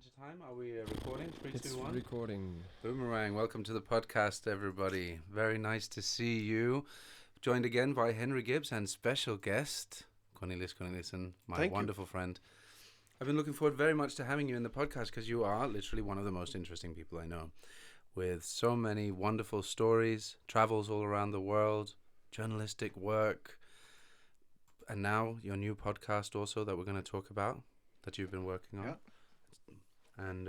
Adventure Time. Are we recording? 3, It's 2, 1. recording. Boomerang. Welcome to the podcast, everybody. Very nice to see you. Joined again by Henry Gibbs and special guest Corneliussen, my wonderful friend. I've been looking forward very much to having you in the podcast because you are literally one of the most interesting people I know, with so many wonderful stories, travels all around the world, journalistic work, and now your new podcast also that we're going to talk about, that you've been working on. Yeah. And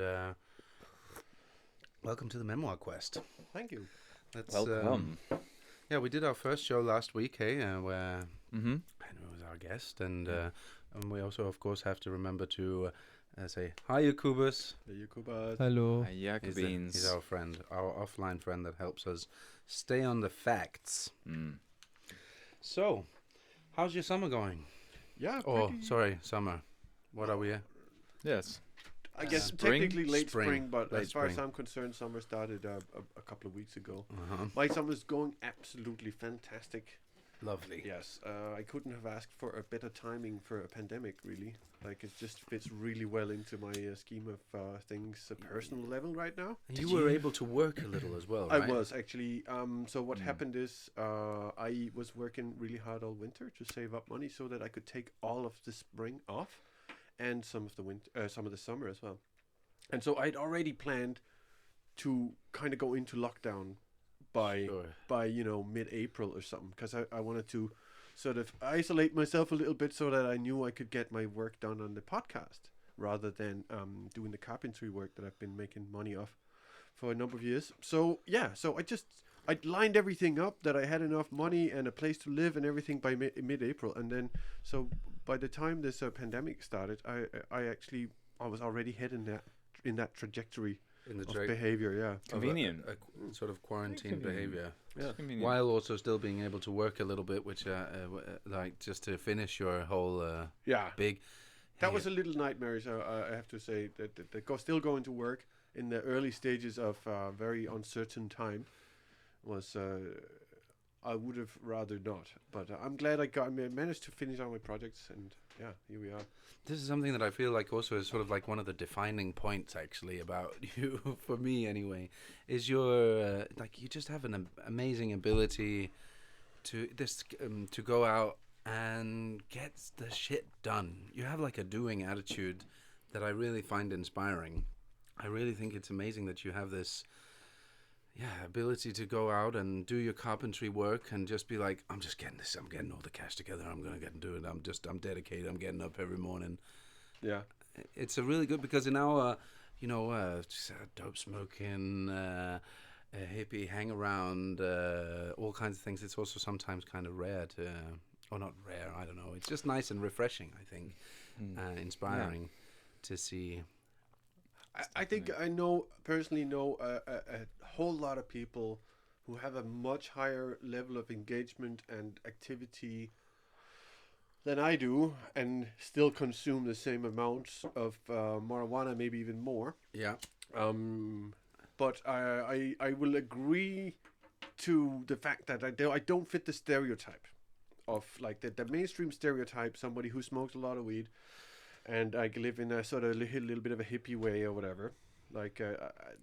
welcome to the Memoirquest. Thank you. Welcome. Yeah, we did our first show last week, where Henry was our guest, and we also, of course, have to remember to say hi, Jakubus. Hey, Jakubus. Hello. He's our friend, our offline friend that helps us stay on the facts. So, how's your summer going? Yeah. Summer. What are we? Yes. I guess Spring? technically late spring, but Late as far as spring. I'm concerned, summer started a couple of weeks ago. Uh-huh. My summer's going absolutely fantastic. Lovely. Yes, I couldn't have asked for a better timing for a pandemic, really. Like, it just fits really well into my scheme of things, a personal level right now. And you were able to work a little as well, right? I was, actually. So what happened is I was working really hard all winter to save up money so that I could take all of the spring off and some of the winter, some of the summer as well. And so I'd already planned to kind of go into lockdown by mid-April or something, because I wanted to sort of isolate myself a little bit so that I knew I could get my work done on the podcast rather than doing the carpentry work that I've been making money off for a number of years. So I lined everything up that I had enough money and a place to live and everything by mid-April, and then so by the time this pandemic started, I was already heading in that trajectory of behavior. Yeah, Convenient. A sort of quarantine behavior. yeah. Convenient. While also still being able to work a little bit, which like just to finish your whole big. That was a little nightmare. So I have to say that still going to work in the early stages of very uncertain time was. I would have rather not, but I'm glad I managed to finish all my projects, and yeah, here we are. This is something that I feel like also is sort of like one of the defining points actually about you, for me anyway, is your like you just have an amazing ability to go out and get the shit done. You have like a doing attitude that I really find inspiring. I really think it's amazing that you have this ability to go out and do your carpentry work and just be like, I'm getting all the cash together, I'm gonna get and do it, I'm dedicated, I'm getting up every morning. Yeah, it's a really good, because in our dope smoking hippie hang around, all kinds of things, it's also sometimes kind of rare to, or not rare, I don't know, it's just nice and refreshing, I think, inspiring to see. I think I personally know a whole lot of people who have a much higher level of engagement and activity than I do, and still consume the same amounts of marijuana, maybe even more. Yeah. But I will agree to the fact that I don't fit the stereotype of like the mainstream stereotype, somebody who smokes a lot of weed and I live in a sort of little bit of a hippie way or whatever. Like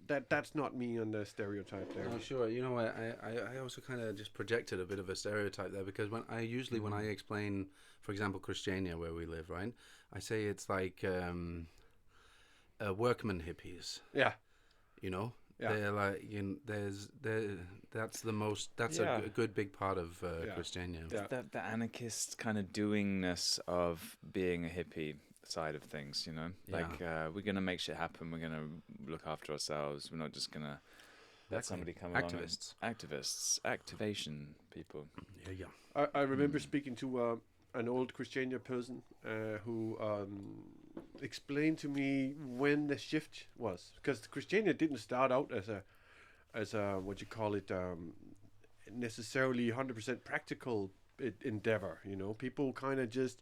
that's not me on the stereotype there. Oh, sure. You know, I also kind of just projected a bit of a stereotype there, because when I explain, for example, Christiania, where we live, right, I say it's like workman hippies. Yeah. You know, Yeah. they're like, that's a good big part of Christiania. Yeah. The anarchist kind of doingness of being a hippie side of things, you know, like we're gonna make shit happen, we're gonna look after ourselves, we're not just gonna let somebody come along. Activation people. Yeah. I remember speaking to an old Christiania person who explained to me when the shift was, because Christiania didn't start out as a what you call it, necessarily 100% practical endeavor. You know, people kind of just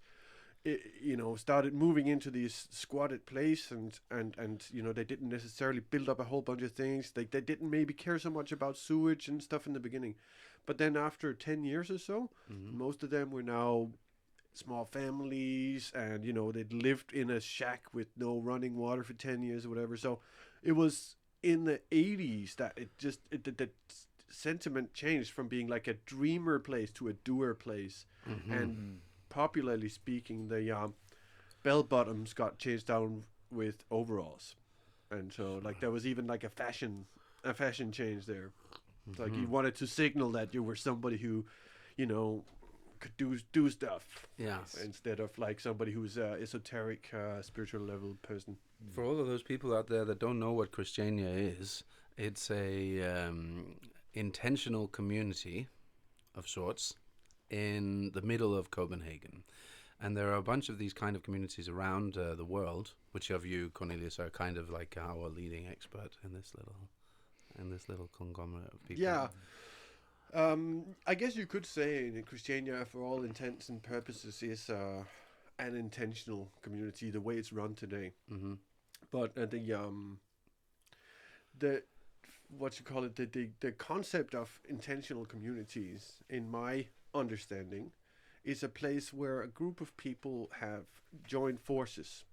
started moving into these squatted place, and they didn't necessarily build up a whole bunch of things. They didn't maybe care so much about sewage and stuff in the beginning, but then after 10 years or so, most of them were now small families, and they'd lived in a shack with no running water for 10 years or whatever. So it was in the 80s that the sentiment changed from being like a dreamer place to a doer place. And popularly speaking, the bell bottoms got changed down with overalls, and so like there was even like a fashion change there. It's like you wanted to signal that you were somebody who could do stuff, instead of like somebody who's a esoteric spiritual level person. For all of those people out there that don't know what Christiania is, it's a intentional community of sorts in the middle of Copenhagen. And there are a bunch of these kind of communities around the world. Which of you, Cornelius, are kind of like our leading expert in this little conglomerate of people? Yeah. I guess you could say that Christiania, for all intents and purposes, is an intentional community, the way it's run today. Mm-hmm. But the what you call it, the concept of intentional communities, in my understanding, is a place where a group of people have joined forces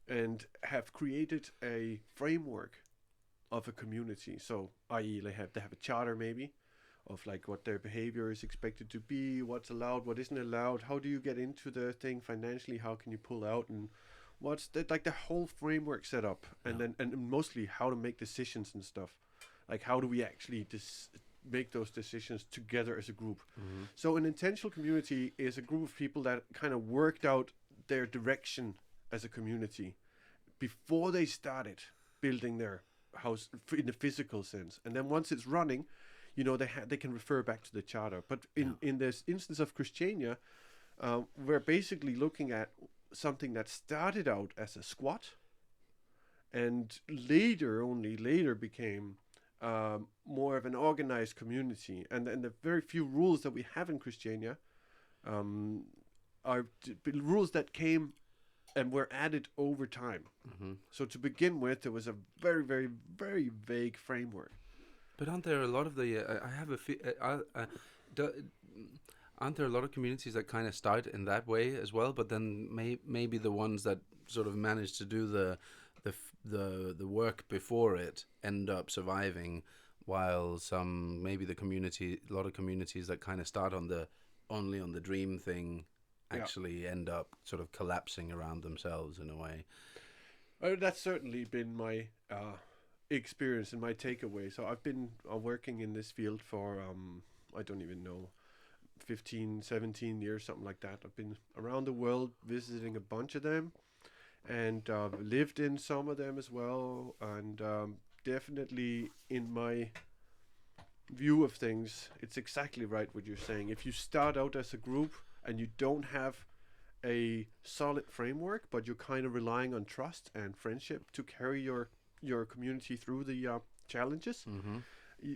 and have created a framework of a community. So, i.e., they have a charter maybe of like what their behavior is expected to be, what's allowed, what isn't allowed, how do you get into the thing financially, how can you pull out, and what's the whole framework set up, and then and mostly how to make decisions and stuff. Like how do we actually make those decisions together as a group. So an intentional community is a group of people that kind of worked out their direction as a community before they started building their house in the physical sense. And then once it's running, they can refer back to the charter. But in this instance of Christiania, we're basically looking at something that started out as a squat and later became more of an organized community, and the very few rules that we have in Christiania are rules that came and were added over time. So to begin with, there was a very, very, very vague framework. But aren't there a lot of the? Aren't there a lot of communities that kind of start in that way as well? But then maybe the ones that sort of manage to do the work before it end up surviving, while a lot of communities that kind of start only on the dream thing actually end up sort of collapsing around themselves in a way. That's certainly been my experience and my takeaway. So I've been working in this field for I don't even know, 15, 17 years, something like that. I've been around the world visiting a bunch of them, and lived in some of them as well, and definitely in my view of things, it's exactly right what you're saying. If you start out as a group and you don't have a solid framework, but you're kind of relying on trust and friendship to carry your community through the challenges,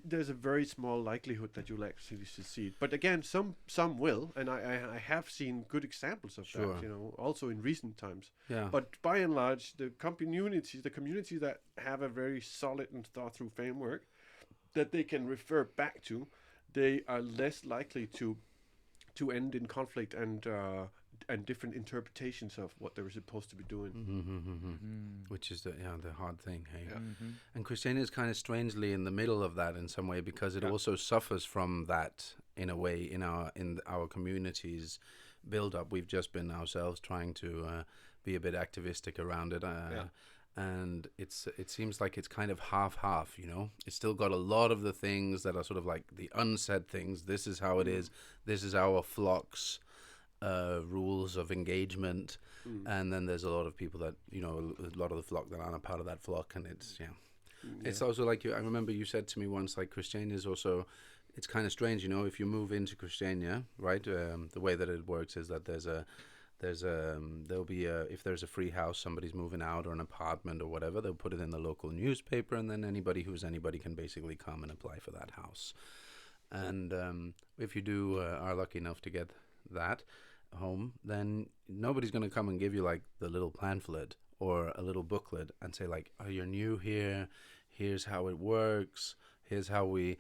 there's a very small likelihood that you'll actually succeed. But again, some will, and I have seen good examples of that, also in recent times. Yeah. But by and large, the communities that have a very solid and thought through framework that they can refer back to, they are less likely to end in conflict and different interpretations of what they were supposed to be doing. Which is the hard thing, hey? And Christiania is kind of strangely in the middle of that in some way, because it also suffers from that in a way in our communities build up. We've just been ourselves trying to be a bit activistic around it, and it seems like it's kind of half. It's still got a lot of the things that are sort of like the unsaid things. This is how it is. This is our flock's rules of engagement, and then there's a lot of people that a lot of the flock that aren't a part of that flock, and it's also like I remember you said to me once, like Christiania is also, it's kind of strange, if you move into Christiania, right? The way that it works is that there'll be if there's a free house, somebody's moving out, or an apartment or whatever, they'll put it in the local newspaper, and then anybody can basically come and apply for that house. And if you are lucky enough to get that home, then nobody's going to come and give you like the little pamphlet or a little booklet and say like, oh, you're new here, here's how it works, here's how we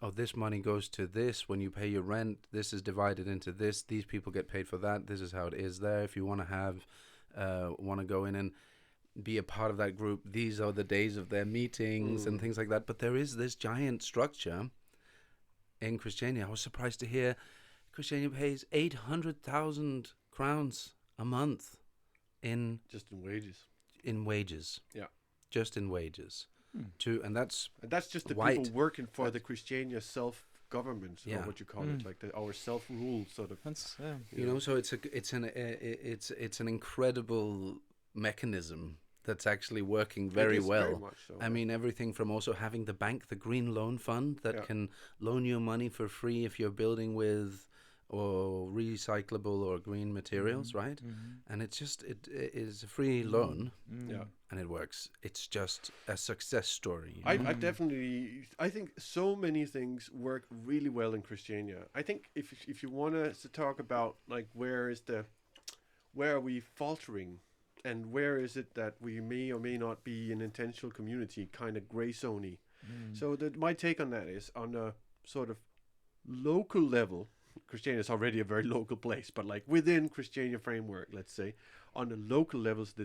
oh, this money goes to this. When you pay your rent, this is divided into this. These people get paid for that. This is how it is there. If you want to go in and be a part of that group, these are the days of their meetings and things like that. But there is this giant structure in Christiania. I was surprised to hear Christiania pays 800,000 crowns a month just in wages. In wages. Yeah. Just in wages. And that's just the white. people working for the Christiania self-government, or what you call it, like our self-rule sort of. That's so it's an incredible mechanism that's actually working very well. Very much so, I mean, everything from also having the bank, the Green Loan Fund, that can loan you money for free if you're building with or recyclable or green materials, right? And it is a free loan, and it works. It's just a success story. I think so many things work really well in Christiania. I think if you want to talk about like where are we faltering, and where is it that we may or may not be an intentional community, kind of gray zone-y. So my take on that is, on a sort of local level, Christiania is already a very local place, but like within Christiania framework, let's say, on the local levels,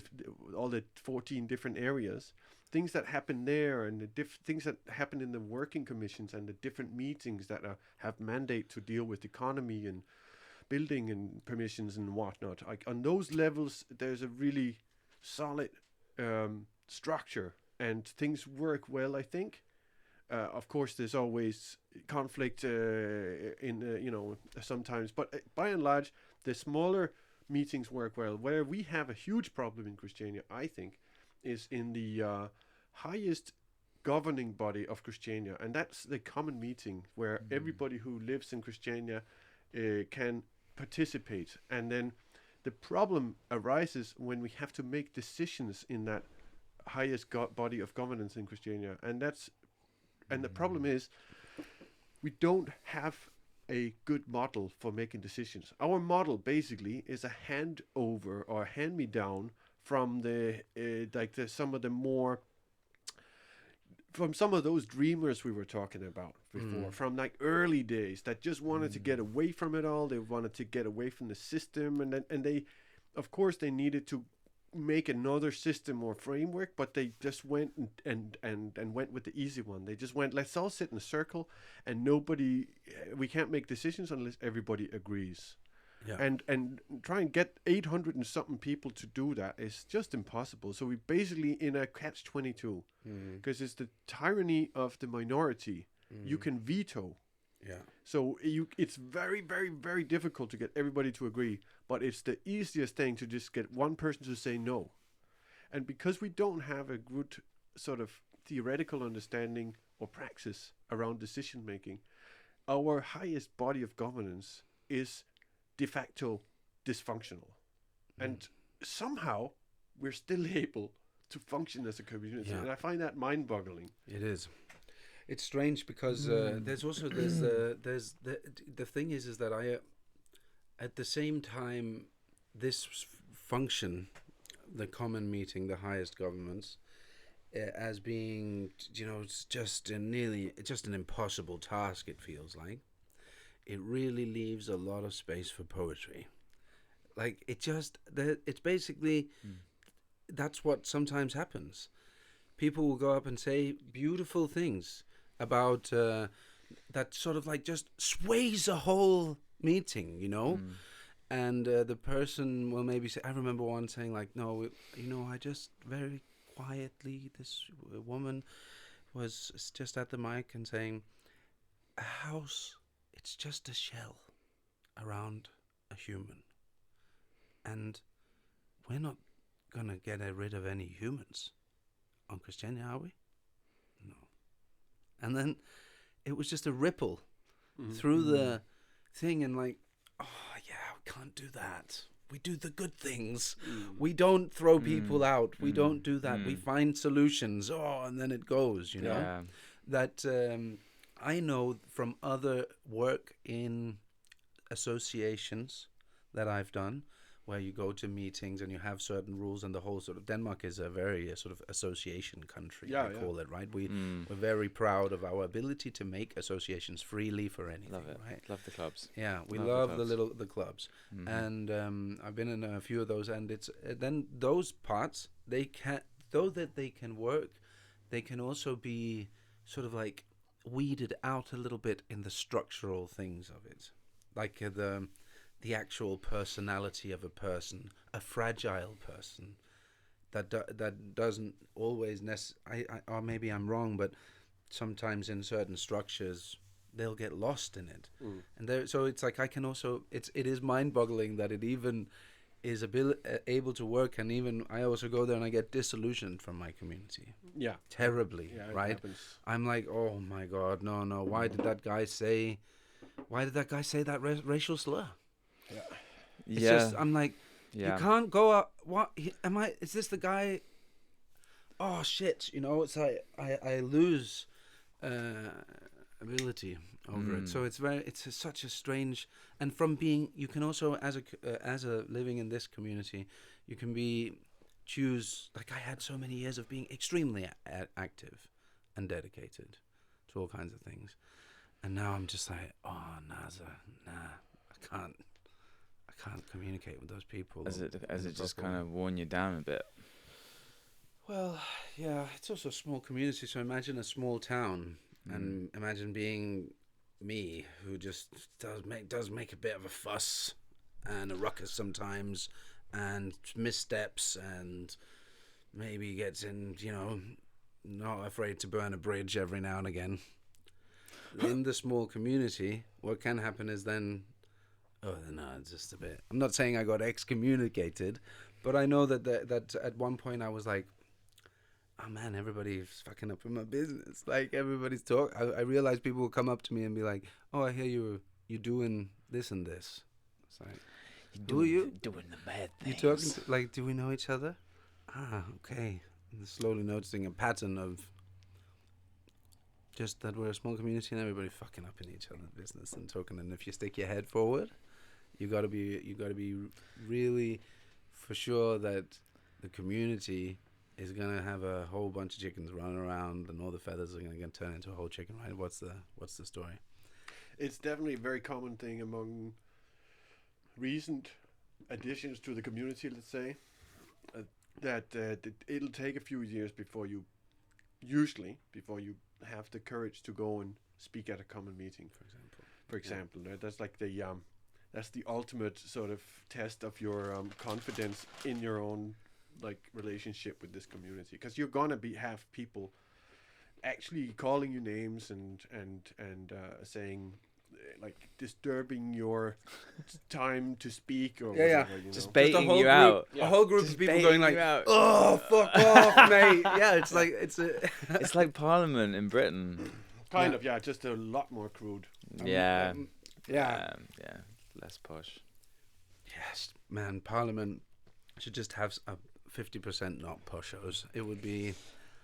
all the 14 different areas, things that happen there, and the things that happen in the working commissions and the different meetings that have mandate to deal with economy and building and permissions and whatnot. Like on those levels, there's a really solid structure, and things work well, I think. Of course, there's always conflict sometimes, but by and large, the smaller meetings work well. Where we have a huge problem in Christiania, I think, is in the highest governing body of Christiania, and that's the common meeting, where everybody who lives in Christiania can participate. And then the problem arises when we have to make decisions in that highest body of governance in Christiania, and the problem is we don't have a good model for making decisions. Our model basically is a handover or hand-me-down from some of those dreamers we were talking about before, from like early days, that just wanted to get away from it all. They wanted to get away from the system, and they, of course, they needed to make another system or framework, but they just went and went with the easy one. They just went, let's all sit in a circle, and we can't make decisions unless everybody agrees. Yeah. And try and get 800 and something people to do that is just impossible. So we basically in a catch-22, because it's the tyranny of the minority. You can veto. Yeah. So it's very, very, very difficult to get everybody to agree, but it's the easiest thing to just get one person to say no. And because we don't have a good sort of theoretical understanding or praxis around decision making, our highest body of governance is de facto dysfunctional. And somehow we're still able to function as a community. Yeah. And I find that mind-boggling. It is. It's strange because there's the thing is that I at the same time this function, the common meeting, the highest governments, as being, it's just an impossible task. It feels like it really leaves a lot of space for poetry. Like it's basically that's what sometimes happens. People will go up and say beautiful things about that sort of like just sways a whole meeting, and the person will maybe say, I remember one saying like, no, I just very quietly, this woman was just at the mic and saying, a house, it's just a shell around a human, and we're not gonna get rid of any humans on Christiania, are we? No. And then it was just a ripple through the thing, and like, oh yeah, we can't do that. We do the good things. We don't throw people out. We don't do that. We find solutions. Oh, and then it goes, know. That I know from other work in associations that I've done, where you go to meetings and you have certain rules, and the whole sort of Denmark is a very sort of association country, I call it, right? We're very proud of our ability to make associations freely for anything, Love it. right? Love the clubs. Yeah, we Love love the the clubs, and I've been in a few of those, and it's then those parts they can, though that they can work, they can also be sort of like weeded out a little bit in the structural things of it, like the actual personality of a person, a fragile person, that doesn't always or maybe I'm wrong, but sometimes in certain structures they'll get lost in it, and so it's like I can also it is mind-boggling that it even is able to work, and even I also go there and I get disillusioned from my community. Yeah. Terribly, Yeah, right? happens. I'm like, oh my God, no! Why did that guy say that racial slur? Yeah. It's just, I'm like, Yeah. you can't go up. What is this the guy? Oh shit! It's like I lose ability over it. So it's such a strange. And from being, you can also as a living in this community, you can choose. Like I had so many years of being extremely active and dedicated to all kinds of things, and now I'm just like, oh Naza, I can't communicate with those people. Has it just kind of worn you down a bit? Well, yeah, it's also a small community, so imagine a small town, and imagine being me, who just does make a bit of a fuss and a ruckus sometimes, and missteps, and maybe gets in, not afraid to burn a bridge every now and again. In the small community, what can happen is then, it's just a bit. I'm not saying I got excommunicated, but I know that at one point I was like, oh man, everybody's fucking up in my business. Like everybody's I realized people would come up to me and be like, oh, I hear you're doing this and this. It's like, Doing the bad things. You talking like, do we know each other? Ah, okay. And slowly noticing a pattern of just that we're a small community and everybody fucking up in each other's business and talking. And if you stick your head forward, you gotta be really for sure that the community is gonna have a whole bunch of chickens running around, and all the feathers are gonna turn into a whole chicken, right? What's the story? It's definitely a very common thing among recent additions to the community, let's say, that it'll take a few years before you have the courage to go and speak at a common meeting, for example. Right? That's like that's the ultimate sort of test of your confidence in your own like relationship with this community, because you're gonna have people actually calling you names and saying like disturbing your time to speak or whatever, just baiting you out. A whole group of people going like, out. oh fuck off, mate. Yeah, it's like it's like Parliament in Britain. Kind of, yeah, just a lot more crude. Yeah, less posh. Yes, man, Parliament should just have a 50% not poshos. It would be.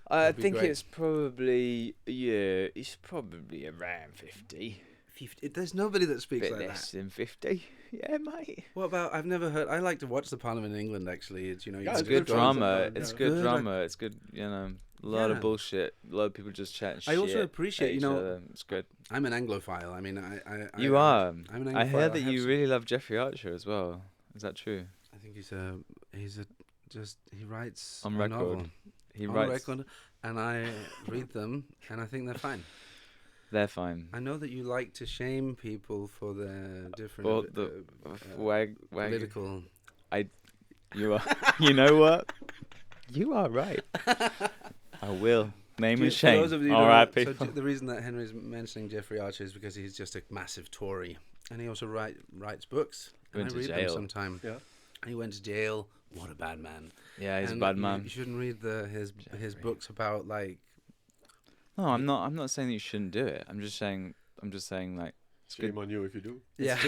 I think great. It's probably around 50. 50. There's nobody that speaks like less that. Than 50. Yeah, mate. What about? I've never heard. I like to watch the Parliament in England. Actually, it's it's good drama. It's good drama. It's good. A lot of bullshit. A lot of people just chatting shit. I also appreciate. It's good. I'm an Anglophile. I mean, You are. I'm an Anglophile. I heard that you really love Jeffrey Archer as well. Is that true? I think he writes on a record. Novel. He on writes record, and I read them, and I think they're fine. They're fine. I know that you like to shame people for their different political. You are. You know what? You are right. I will name and shame. All right, people. So the reason that Henry's mentioning Jeffrey Archer is because he's just a massive Tory, and he also writes books. And I read them sometime. Yeah. And he went to jail. What a bad man. Yeah, he's a bad man. You shouldn't read his books about like. No, I'm not saying that you shouldn't do it. I'm just saying like. Shame on you if you do. Yeah.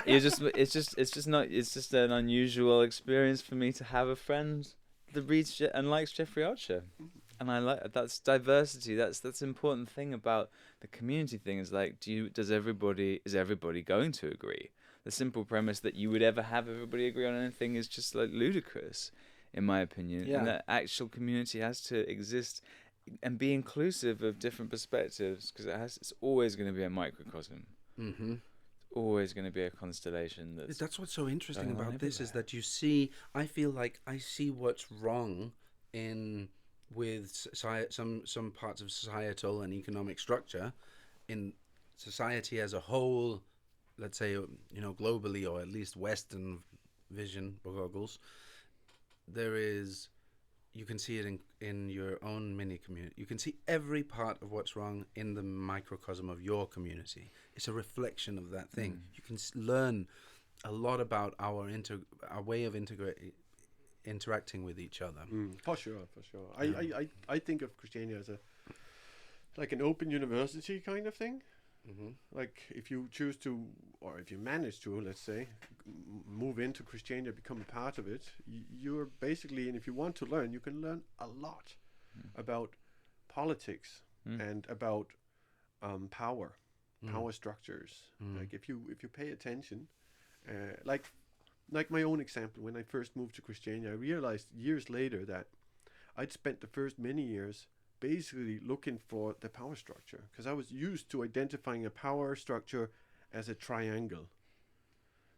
It's just an unusual experience for me to have a friend that reads and likes Jeffrey Archer, and I like that's diversity. That's the important thing about the community thing. Is like, is everybody going to agree? the simple premise that you would ever have everybody agree on anything is just like ludicrous, in my opinion. Yeah. And that actual community has to exist and be inclusive of different perspectives, because it's always going to be a microcosm. Mm-hmm. Always going to be a constellation That's what's so interesting going on about this, is everywhere. that you see, I feel like I see what's wrong with some parts of societal and economic structure in society as a whole, let's say, globally, or at least Western vision goggles. You can see it in your own mini community. You can see every part of what's wrong in the microcosm of your community. It's a reflection of that thing. You can learn a lot about our way of interacting with each other. For sure. I think of Christiania as like an open university kind of thing. Mm-hmm. Like if you choose to, or if you manage to, let's say, move into Christiania, become a part of it, you're basically, and if you want to learn, you can learn a lot about politics and about power structures. Like if you pay attention, like my own example, when I first moved to Christiania, I realized years later that I'd spent the first many years basically looking for the power structure, because I was used to identifying a power structure as a triangle.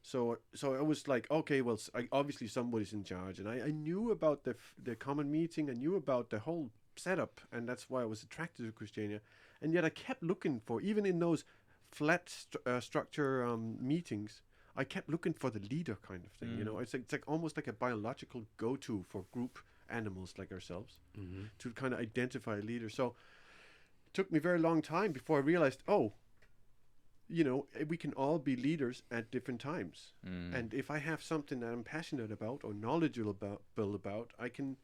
So I was like, okay, well, obviously somebody's in charge, and I knew about the common meeting, I knew about the whole setup, and that's why I was attracted to Christiania. And yet I kept looking for, even in those flat structure meetings, I kept looking for the leader kind of thing. It's like almost like a biological go-to for group animals like ourselves, to kind of identify a leader. So it took me a very long time before I realized, we can all be leaders at different times. And if I have something that I'm passionate about or knowledgeable about, I can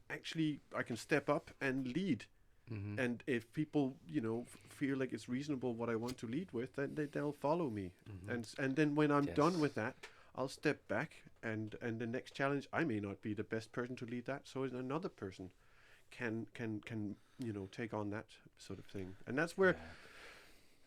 step up and lead. And if people, feel like it's reasonable what I want to lead with, then they'll follow me. And then when I'm done with that, I'll step back, and the next challenge, I may not be the best person to lead that, so another person can take on that sort of thing. And that's where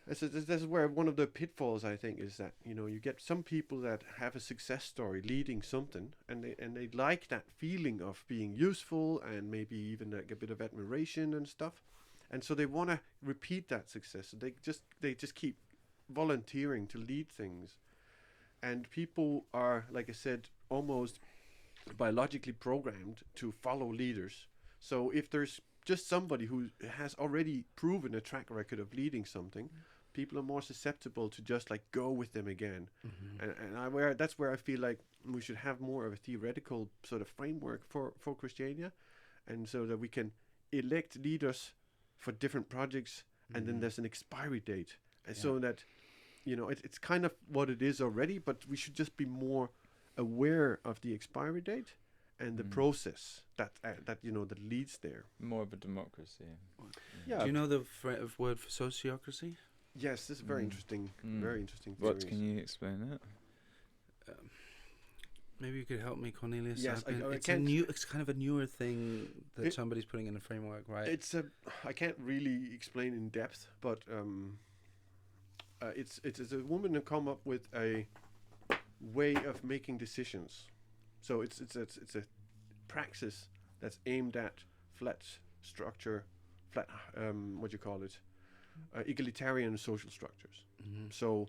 this is where one of the pitfalls, I think, is that you get some people that have a success story leading something, and they like that feeling of being useful, and maybe even like a bit of admiration and stuff, and so they want to repeat that success. So they just keep volunteering to lead things. And people are, like I said, almost biologically programmed to follow leaders. So if there's just somebody who has already proven a track record of leading something, people are more susceptible to just like go with them again. And that's where I feel like we should have more of a theoretical sort of framework for Christiania, and so that we can elect leaders for different projects, and then there's an expiry date, and so that it's kind of what it is already, but we should just be more aware of the expiry date and the process that leads there. More of a democracy. Yeah. Do you know the word for sociocracy? Yes, this is very interesting. Very interesting. What can you explain that? Maybe you could help me, Cornelius. Yes, it's kind of a newer thing that somebody's putting in a framework, right? I can't really explain in depth, but it's a woman who come up with a way of making decisions. So it's a praxis that's aimed at flat structure, egalitarian social structures. So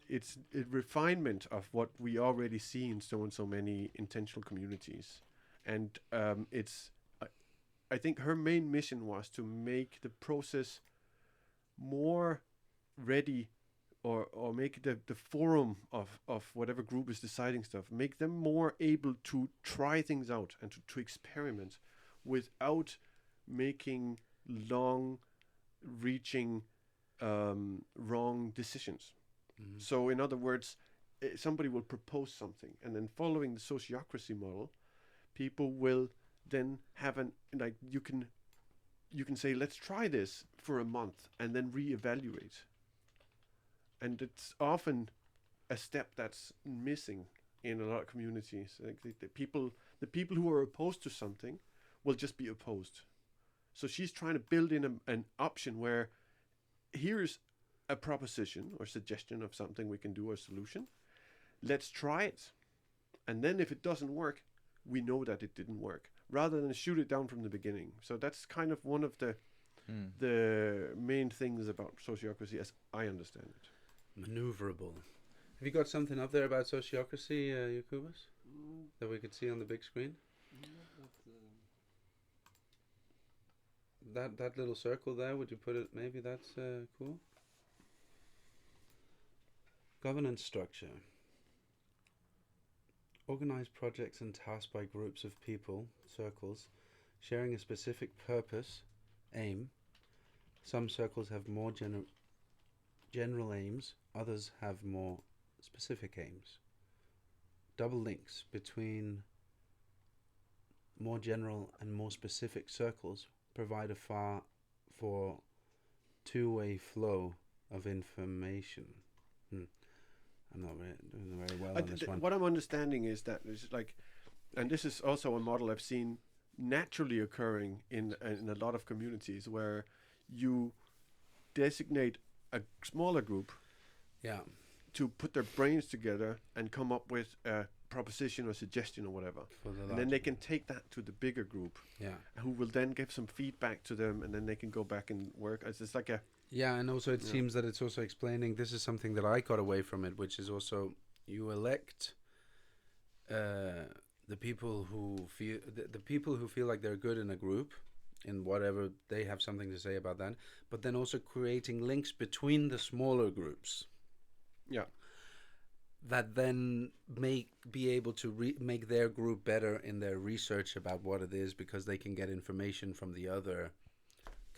it's a refinement of what we already see in so many intentional communities, and I think her main mission was to make the process more ready, or make the forum of whatever group is deciding stuff, make them more able to try things out and to experiment without making long reaching wrong decisions. So in other words, somebody will propose something, and then following the sociocracy model, people will then have you can say, let's try this for a month and then reevaluate. And it's often a step that's missing in a lot of communities. Like the people who are opposed to something will just be opposed. So she's trying to build in an option where here's a proposition or suggestion of something we can do or solution. Let's try it. And then if it doesn't work, we know that it didn't work, rather than shoot it down from the beginning. So that's kind of one of the main things about sociocracy as I understand it. Maneuverable. Have you got something up there about sociocracy, Jacobus, that we could see on the big screen? That little circle there, would you put it? Maybe that's cool. Governance structure. Organize projects and tasks by groups of people, circles, sharing a specific purpose, aim. Some circles have more general aims, others have more specific aims. Double links between more general and more specific circles provide for two-way flow of information. I'm not doing very well on this one. What I'm understanding is that it's like, and this is also a model I've seen naturally occurring in a lot of communities, where you designate a smaller group to put their brains together and come up with a proposition or suggestion or whatever. And then they can take that to the bigger group, who will then give some feedback to them, and then they can go back and work. It's like a... Yeah, and also it seems that it's also explaining, this is something that I got away from it, which is also you elect the people who feel the people who feel like they're good in a group, in whatever they have something to say about that, but then also creating links between the smaller groups. Yeah. That then be able to make their group better in their research about what it is, because they can get information from the other.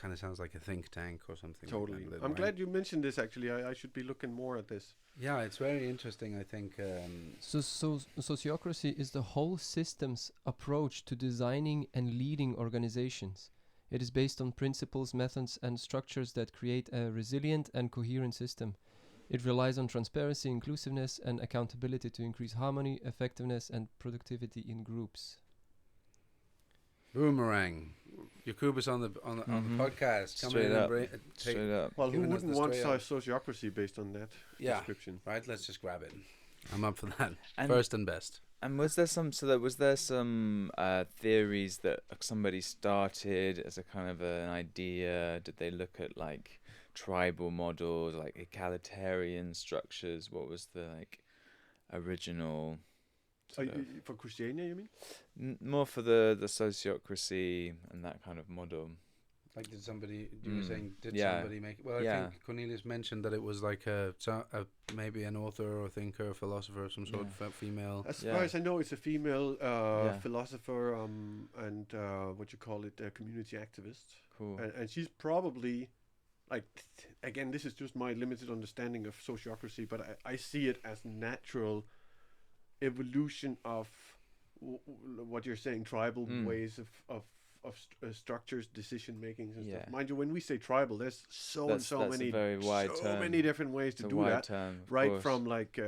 Kind of sounds like a think tank or something. Totally. Like I'm glad you mentioned this, actually. I should be looking more at this. Yeah, it's very interesting, I think. So sociocracy is the whole system's approach to designing and leading organizations. It is based on principles, methods, and structures that create a resilient and coherent system. It relies on transparency, inclusiveness, and accountability to increase harmony, effectiveness, and productivity in groups. Boomerang. Jacobus on the podcast. Straight up. Well, who wouldn't want sociocracy based on that description? Right, let's just grab it. I'm up for that. First and best. And was there some theories that somebody started as a kind of an idea? Did they look at like tribal models, like egalitarian structures? What was the original? For Christiania, you mean? More for the sociocracy and that kind of model. Like, did somebody? You were saying, somebody make? Well, I think Cornelius mentioned that it was like maybe an author or thinker, or philosopher of some sort, female. As far as I know, it's a female philosopher and what you call it, a community activist. Cool. And she's probably again, this is just my limited understanding of sociocracy, but I see it as natural evolution of what you're saying, tribal ways of structures, decision making and stuff. Mind you, when we say tribal, there's so many different ways to do that. Right from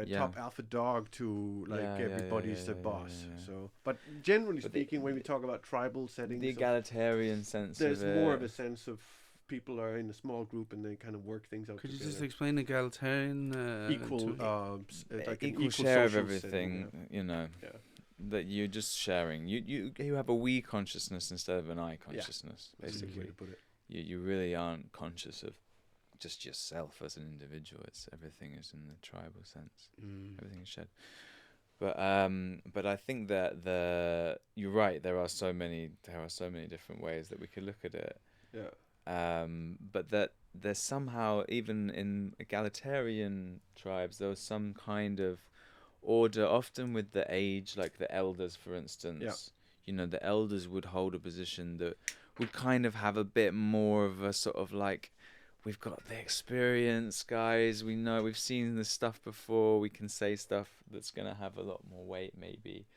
top alpha dog to everybody's a boss. So, but generally speaking, when we talk about tribal settings, the egalitarian sense, there's more of a sense of people are in a small group and they kind of work things out. Could together. you just explain egalitarian? Equal share of everything, setting, that you're just sharing. You have a we consciousness instead of an I consciousness, basically. That's a good way to put it. You really aren't conscious of just yourself as an individual. It's everything is in the tribal sense. Everything is shared. But I think that you're right. There are so many different ways that we could look at it. Yeah. But that there's somehow, even in egalitarian tribes, there was some kind of order, often with the age, like the elders, for instance. Yeah. The elders would hold a position that would kind of have a bit more of a sort of like, we've got the experience, guys. We know, we've seen this stuff before. We can say stuff that's going to have a lot more weight, maybe.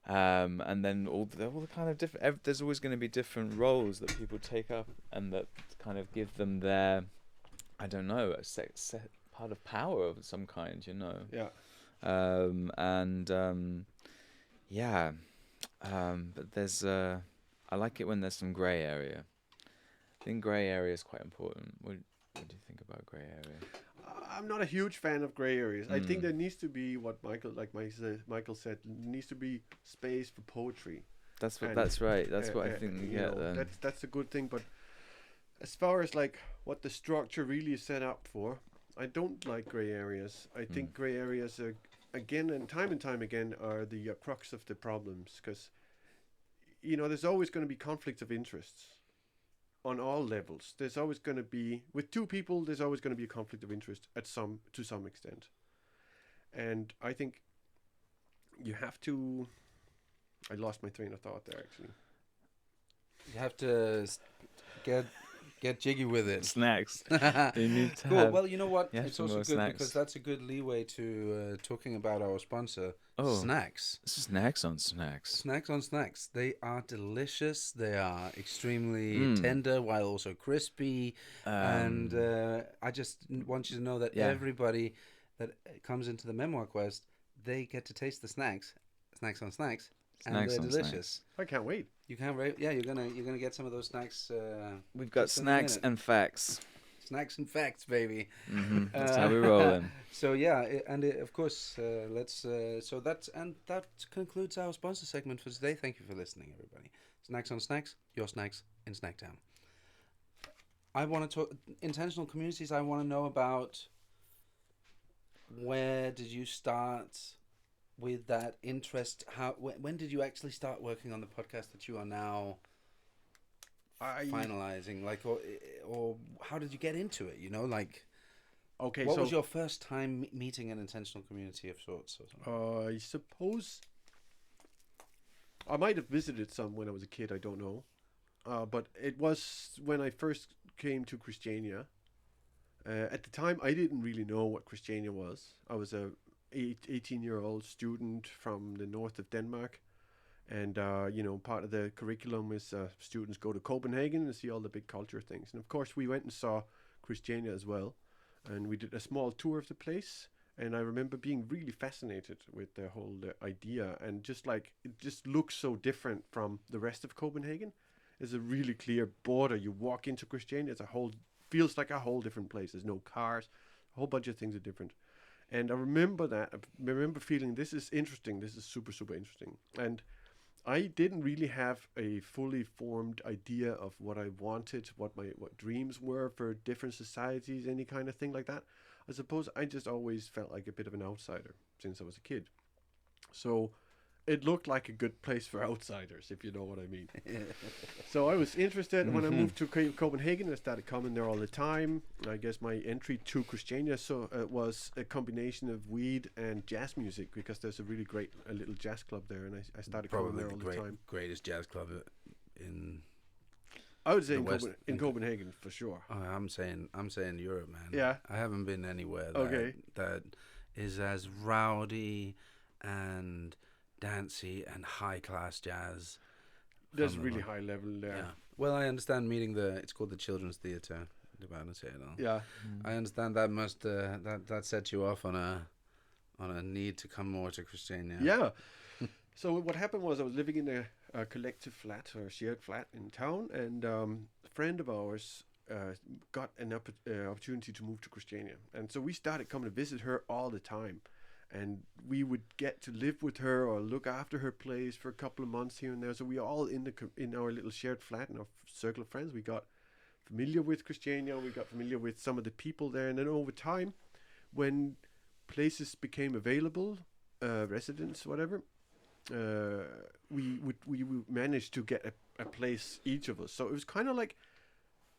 And then all the kind of different. There's always going to be different roles that people take up, and that kind of give them their, I don't know, a set part of power of some kind. Yeah. But there's I like it when there's some grey area. I think grey area is quite important. What do you think about grey area? I'm not a huge fan of gray areas. I think there needs to be what Michael said. Needs to be space for poetry. That's what. And, That's right. That's what I think we you get know, then. that's a good thing. But as far as like what the structure really is set up for, I don't like gray areas. I think gray areas are again and time again are the crux of the problems, because there's always going to be conflicts of interests on all levels. There's always going to be, with two people, there's always going to be a conflict of interest to some extent. And I think you have to, I lost my train of thought there actually. You have to get jiggy with it. Snacks. You need to Cool. have. Well, you know what? Yeah, It's some also more good snacks. because that's a good leeway to talking about our sponsor, Oh. Snacks. Snacks on snacks. Snacks on Snacks. They are delicious. They are extremely tender while also crispy. And I just want you to know that everybody that comes into the Memoirquest, they get to taste the snacks. Snacks on Snacks. And Snacks they're on delicious. I can't wait. You can't wait. Yeah, you're gonna get some of those snacks. We've got just in a snacks minute. and facts. Snacks and facts, baby. That's how we rolling. So yeah, of course, that concludes our sponsor segment for today. Thank you for listening, everybody. Snacks on Snacks, your snacks in Snacktown. I want to talk intentional communities. I want to know about where did you start with that interest? When did you actually start working on the podcast that you are now finalizing? Like, or how did you get into it? Okay, what so was your first time meeting an intentional community of sorts? Or something? I suppose I might have visited some when I was a kid. I don't know, but it was when I first came to Christiania. At the time, I didn't really know what Christiania was. I was a 18-year-old student from the north of Denmark, and part of the curriculum is students go to Copenhagen and see all the big culture things. And of course, we went and saw Christiania as well, and we did a small tour of the place. And I remember being really fascinated with the whole idea, and just like it just looks so different from the rest of Copenhagen. There's a really clear border. You walk into Christiania, feels like a whole different place. There's no cars, a whole bunch of things are different. And I remember feeling, this is interesting. This is super, super interesting. And I didn't really have a fully formed idea of what I wanted, what dreams were for different societies, any kind of thing like that. I suppose I just always felt like a bit of an outsider since I was a kid. So it looked like a good place for outsiders, if you know what I mean. So I was interested. When I moved to Copenhagen, I started coming there all the time. I guess my entry to Christiania was a combination of weed and jazz music, because there's a really great little jazz club there, and I started coming there all the time. Greatest jazz club in. I would say in Copenhagen for sure. I'm saying Europe, man. Yeah. I haven't been anywhere that is as rowdy and dancey and high class jazz. There's really high level there. Yeah. Well, I understand it's called the Children's Theatre. Yeah. I understand that must that set you off on a need to come more to Christiania. Yeah. So what happened was I was living in a collective flat or shared flat in town, and a friend of ours got an opportunity to move to Christiania, and so we started coming to visit her all the time, and we would get to live with her or look after her place for a couple of months here and there. So we all in our little shared flat, in our circle of friends, we got familiar with Christiania. We got familiar with some of the people there, and then over time, when places became available, residents, whatever. We managed to get a place, each of us. So it was kind of like,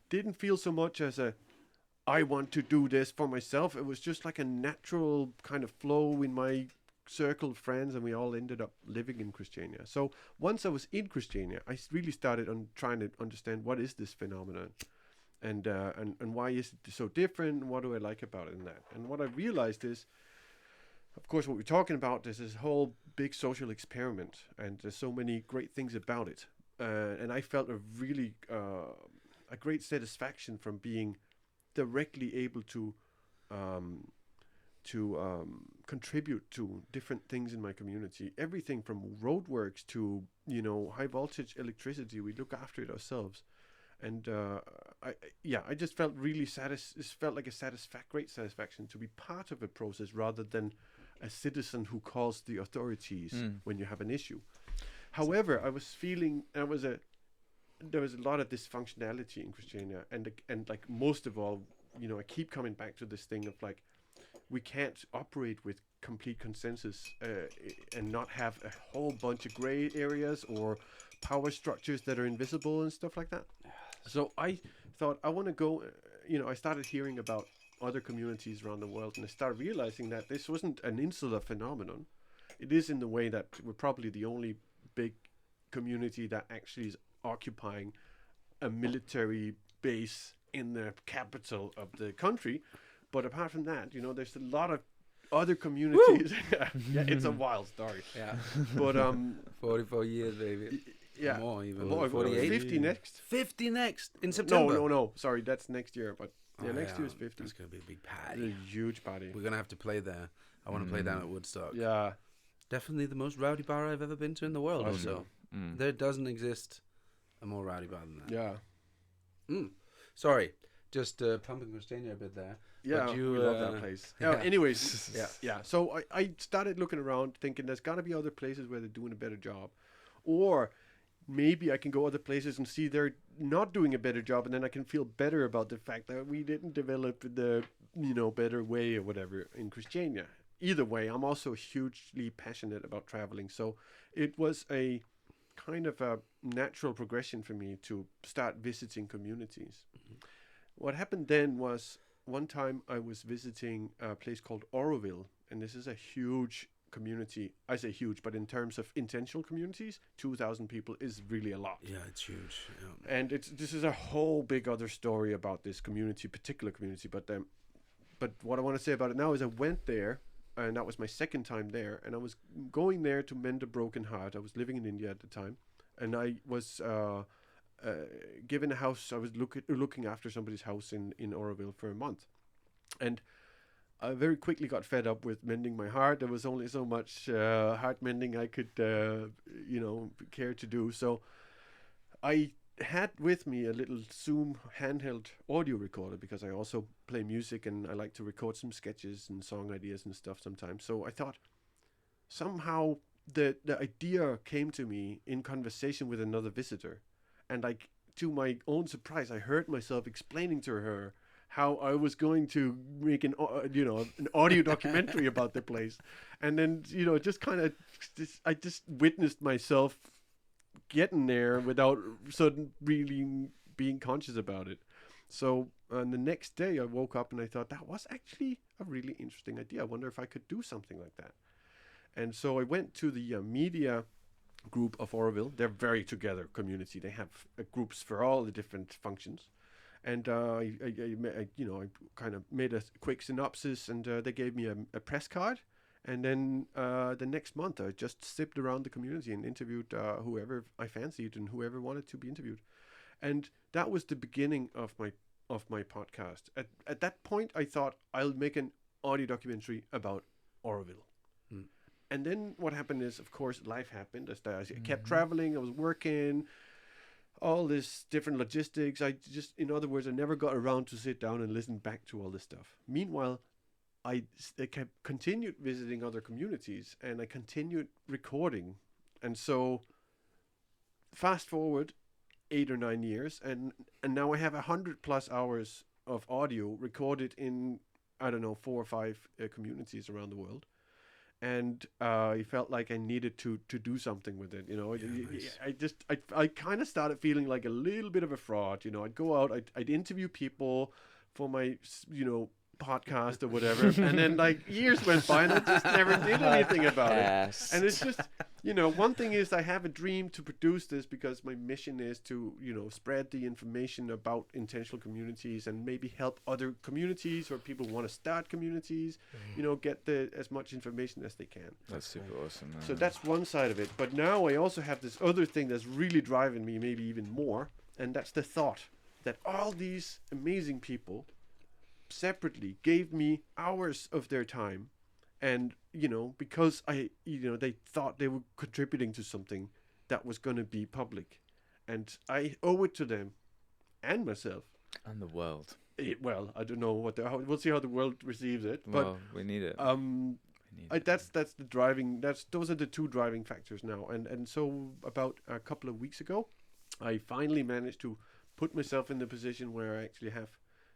didn't feel so much as I want to do this for myself. It was just like a natural kind of flow in my circle of friends, and we all ended up living in Christiania. So once I was in Christiania, I really started on trying to understand what is this phenomenon, and why is it so different, and what do I like about it in that. And what I realized is, of course, what we're talking about is this whole big social experiment, and there's so many great things about it. And I felt a really a great satisfaction from being directly able to contribute to different things in my community. Everything from roadworks to high voltage electricity. We look after it ourselves, And I just felt really it felt like a great satisfaction to be part of a process rather than a citizen who calls the authorities when you have an issue. However, I was feeling there was a lot of dysfunctionality in Christiania, and like most of all, I keep coming back to this thing of like, we can't operate with complete consensus and not have a whole bunch of gray areas or power structures that are invisible and stuff like that. So I thought I want to go, I started hearing about other communities around the world, and I started realizing that this wasn't an insular phenomenon. It is in the way that we're probably the only big community that actually is occupying a military base in the capital of the country. But apart from that, there's a lot of other communities. Yeah, it's a wild story. Yeah. But 44 years, baby. Yeah. More even. More, 48. 50 next. 50 next in September. No. Sorry, that's next year. But next year is 50. That's gonna be a big It's party. a huge party. We're gonna have to play there. I want to play down at Woodstock. Yeah. Definitely the most rowdy bar I've ever been to in the world. Also, there doesn't exist a more rowdy bar than that. Yeah. Sorry, just pumping Christiania a bit there. Yeah, But you we love that place. yeah. Anyways, yeah. So I started looking around, thinking there's got to be other places where they're doing a better job, or maybe I can go other places and see they're not doing a better job, and then I can feel better about the fact that we didn't develop the better way or whatever in Christiania. Either way, I'm also hugely passionate about traveling, so it was a kind of a natural progression for me to start visiting communities. What happened then was, one time I was visiting a place called Oroville, and this is a huge community. I say huge, but in terms of intentional communities, 2,000 people is really a lot. Yeah, it's huge. Yeah. And this is a whole big other story about this particular community. But what I want to say about it now is I went there, and that was my second time there, and I was going there to mend a broken heart. I was living in India at the time, and I was given a house. I was looking after somebody's house in Oroville for a month, and I very quickly got fed up with mending my heart. There was only so much heart mending I could, care to do. So I had with me a little Zoom handheld audio recorder, because I also play music and I like to record some sketches and song ideas and stuff sometimes. So I thought somehow the idea came to me in conversation with another visitor. And like, to my own surprise, I heard myself explaining to her how I was going to make an audio documentary about the place. And then, just kind of, I just witnessed myself getting there without really being conscious about it. So on the next day I woke up and I thought, that was actually a really interesting idea. I wonder if I could do something like that. And so I went to the media group of Oroville. They're very together community. They have groups for all the different functions. And I kind of made a quick synopsis, and they gave me a press card. And then the next month, I just zipped around the community and interviewed whoever I fancied and whoever wanted to be interviewed. And that was the beginning of my podcast. At that point, I thought I'll make an audio documentary about Oroville. And then what happened is, of course, life happened. I kept traveling. I was working. All this different logistics. In other words, I never got around to sit down and listen back to all this stuff. Meanwhile, I continued visiting other communities, and I continued recording. And so fast forward 8 or 9 years, and now I have 100+ hours of audio recorded in, 4 or 5 communities around the world. And I felt like I needed to do something with it. Nice. I kind of started feeling like a little bit of a fraud. I'd go out, I'd interview people for my, podcast or whatever, and then like years went by and I just never did anything about it. And it's just, one thing is, I have a dream to produce this because my mission is to, spread the information about intentional communities and maybe help other communities or people who want to start communities, get as much information as they can. That's super awesome, man. So that's one side of it. But now I also have this other thing that's really driving me, maybe even more, and that's the thought that all these amazing people separately gave me hours of their time, and because they thought they were contributing to something that was going to be public, and I owe it to them and myself. And the world. Well, I don't know we'll see how the world receives it. Well, we need it. But We need it. that's the driving. Those are the two driving factors now. And so about a couple of weeks ago, I finally managed to put myself in the position where I actually have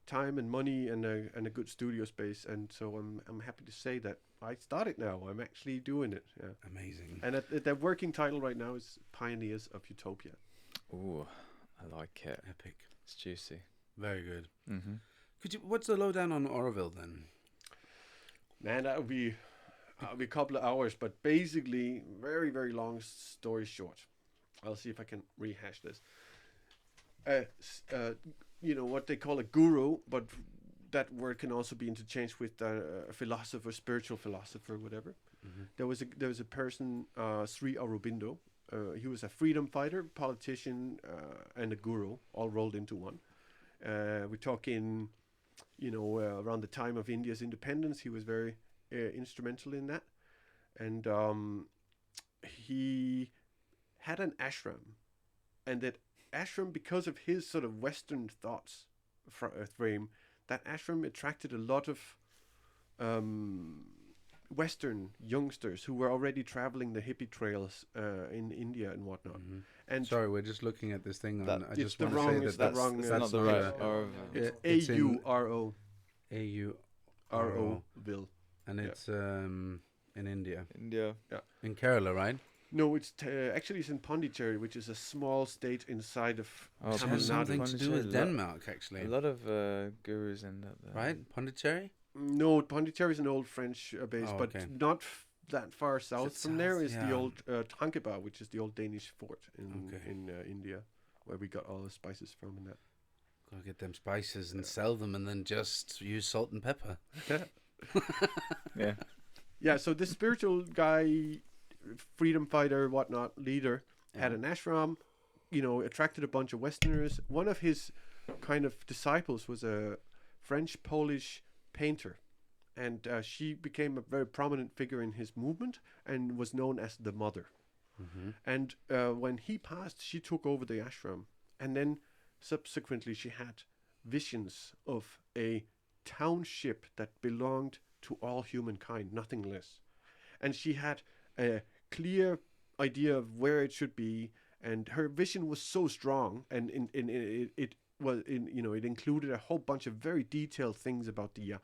time and money and a good studio space. And so I'm happy to say that I started now. I'm actually doing it. Yeah. Amazing. And the working title right now is Pioneers of Utopia. Ooh, I like it. Epic. It's juicy. Very good. Mm-hmm. What's the lowdown on Oroville then? Man, that would be a couple of hours, but basically, very, very long story short. I'll see if I can rehash this. What they call a guru, but that word can also be interchanged with a philosopher, spiritual philosopher, whatever. Mm-hmm. There was a person, Sri Aurobindo. He was a freedom fighter, politician, and a guru, all rolled into one. We're talking, around the time of India's independence, he was very instrumental in that. And he had an ashram. And that ashram, because of his sort of Western thoughts frame, that ashram attracted a lot of Western youngsters who were already traveling the hippie trails in India and whatnot. Mm-hmm. And Sorry, we're just looking at this thing. That- I it's just the want to wrong- say it's that the wrong, that's not the not right. it's it's in A-U-R-O. A-U-R-O. Ville. And Yeah. it's in India. India. In Kerala, right? No, it's actually it's in Pondicherry, which is a small state inside of Oh, It Tamil has Nadu. something to do with Pondicherry, Denmark, actually. A lot of gurus end up there. Right? Pondicherry? No, Pondicherry is an old French base, Oh, but okay. not that far south it from there south? is the Yeah. old Tankeba, which is the old Danish fort in Okay. India, where we got all the spices from and that. Gotta get them spices and sell them and then just use salt and pepper. Yeah. Yeah, so this spiritual guy, freedom fighter, whatnot, leader, had an ashram, attracted a bunch of Westerners. One of his kind of disciples was a French-Polish painter, and she became a very prominent figure in his movement and was known as the Mother. Mm-hmm. And when he passed, she took over the ashram, and then subsequently she had visions of a township that belonged to all humankind, nothing less. And she had a clear idea of where it should be, and her vision was so strong, and it included a whole bunch of very detailed things about the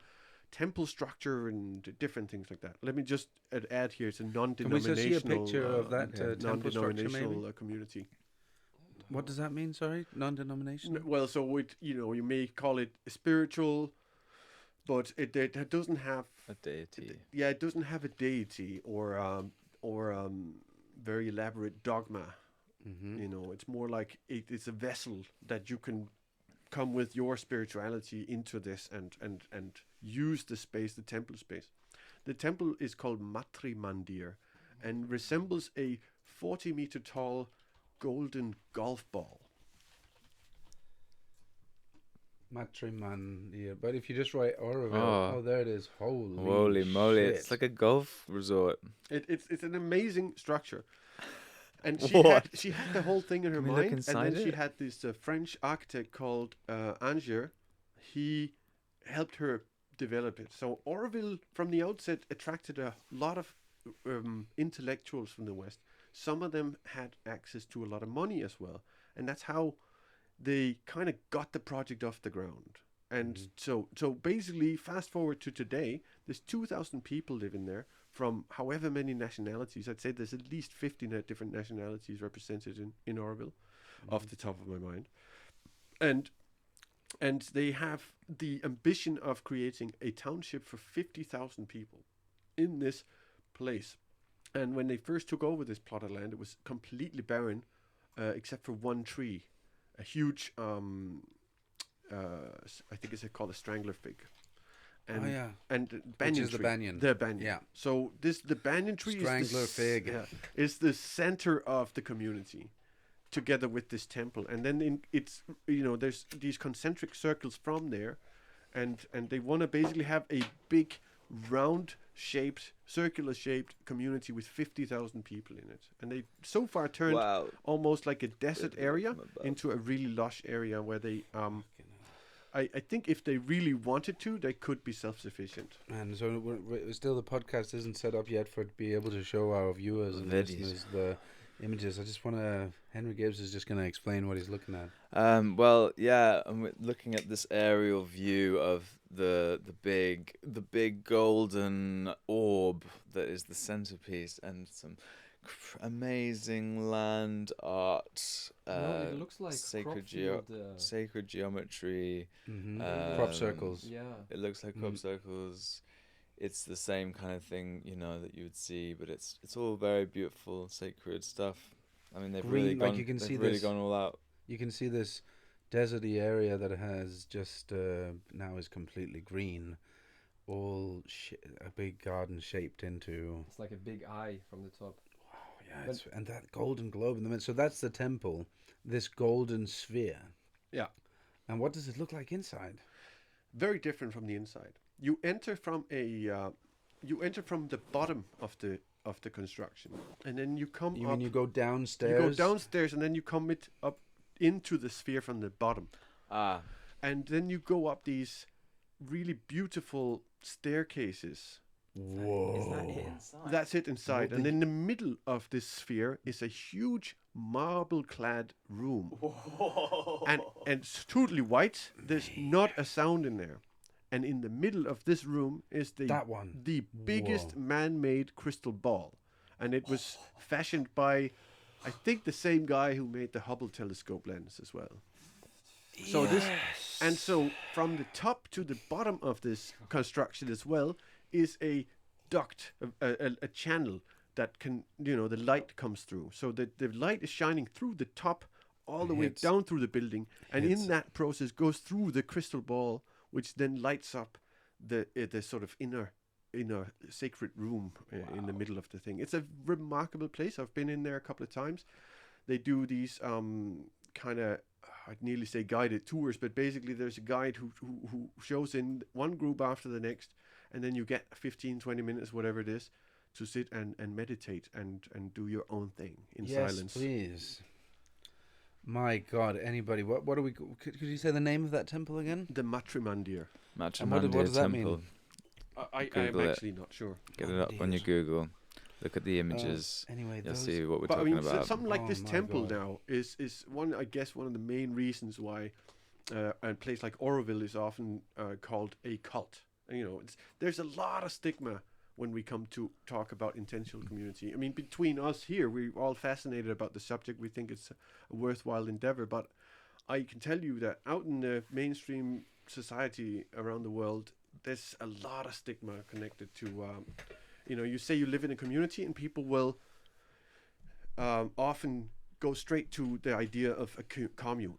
temple structure and different things like that. Let me just add here: it's a non-denominational. Can we just see a picture of that temple structure, non-denominational maybe? community. What does that mean? Sorry, non-denominational. Well, so you may call it spiritual, but it doesn't have A deity. it doesn't have a deity or very elaborate dogma. Mm-hmm. It's more like it's a vessel that you can come with your spirituality into this and use the space, the temple space. The temple is called Matri Mandir and resembles a 40-meter tall golden golf ball. Matriman, yeah. But if you just write Oroville, Oh. there it is. Holy moly! shit. It's like a golf resort. It's an amazing structure. And What? she had the whole thing in her Can we look mind, and inside then she it? had this French architect called Angier. He helped her develop it. So Oroville, from the outset, attracted a lot of intellectuals from the West. Some of them had access to a lot of money as well, and that's how they kind of got the project off the ground. And so basically, fast forward to today, there's 2,000 people living there from however many nationalities. I'd say there's at least 15 different nationalities represented in Oroville, off the top of my mind. And they have the ambition of creating a township for 50,000 people in this place. And when they first took over this plot of land, it was completely barren, except for one tree, a huge, I think it's called a strangler fig. And, and banyan Which is the tree. banyan. The banyan. Yeah. So the banyan tree Strangler is fig. is the center of the community, together with this temple. And then there's these concentric circles from there, and they want to basically have a big round shaped circular-shaped community with 50,000 people in it, and they so far turned Wow. almost like a desert area into a really lush area where they I think if they really wanted to, they could be self-sufficient. And so still the podcast isn't set up yet for it to be able to show our viewers and listeners the images. I just want to... Henry Gibbs is just going to explain what he's looking at. Well, yeah, I'm looking at this aerial view of the big golden orb that is the centerpiece, and some amazing land art. No, it looks like sacred sacred geometry. Crop circles. Yeah. It looks like crop circles. It's the same kind of thing, that you would see, but it's all very beautiful, sacred stuff. I mean, they've really Green, like gone. you can They've see really this- gone all out. You can see this deserty area that has just now is completely green. All a big garden shaped into... It's like a big eye from the top. Yeah, and that golden globe in the middle. So that's the temple, this golden sphere. Yeah. And what does it look like inside? Very different from the inside. You enter from the bottom of the construction, and then you come You up. mean you go downstairs? You go downstairs, and then you come up into the sphere from the bottom, and then you go up these really beautiful staircases. Whoa. Is that it inside? That's it inside, What and the- in the middle of this sphere is a huge marble-clad room, and it's totally white. There's not a sound in there, and in the middle of this room is That one. the biggest man-made crystal ball, and it was fashioned by, I think, the same guy who made the Hubble telescope lens as well. So so from the top to the bottom of this construction as well is a duct, a channel that can, the light comes through. So the light is shining through the top all the way Hits- down through the building, and hits- in that process goes through the crystal ball, which then lights up the sort of inner sacred room in the middle of the thing. It's a remarkable place. I've been in there a couple of times. They do these kind of, I'd nearly say guided tours, but basically there's a guide who shows in one group after the next, and then you get 15, 20 minutes, whatever it is, to sit and meditate and do your own thing in silence. Please. My God, anybody, what do we... Could you say the name of that temple again? The Matrimandir. Matrimandir what does that mean? temple. I'm Google it. actually not sure. Get it up on your Google. Look at the images. Anyway, You'll those... see what we're But I talking mean, about. something like Oh this my temple God. now is one of the main reasons why a place like Oroville is often called a cult. And, there's a lot of stigma when we come to talk about intentional community. I mean, between us here, we're all fascinated about the subject. We think it's a worthwhile endeavor, but I can tell you that out in the mainstream society around the world, there's a lot of stigma connected to, you say you live in a community and people will often go straight to the idea of a commune.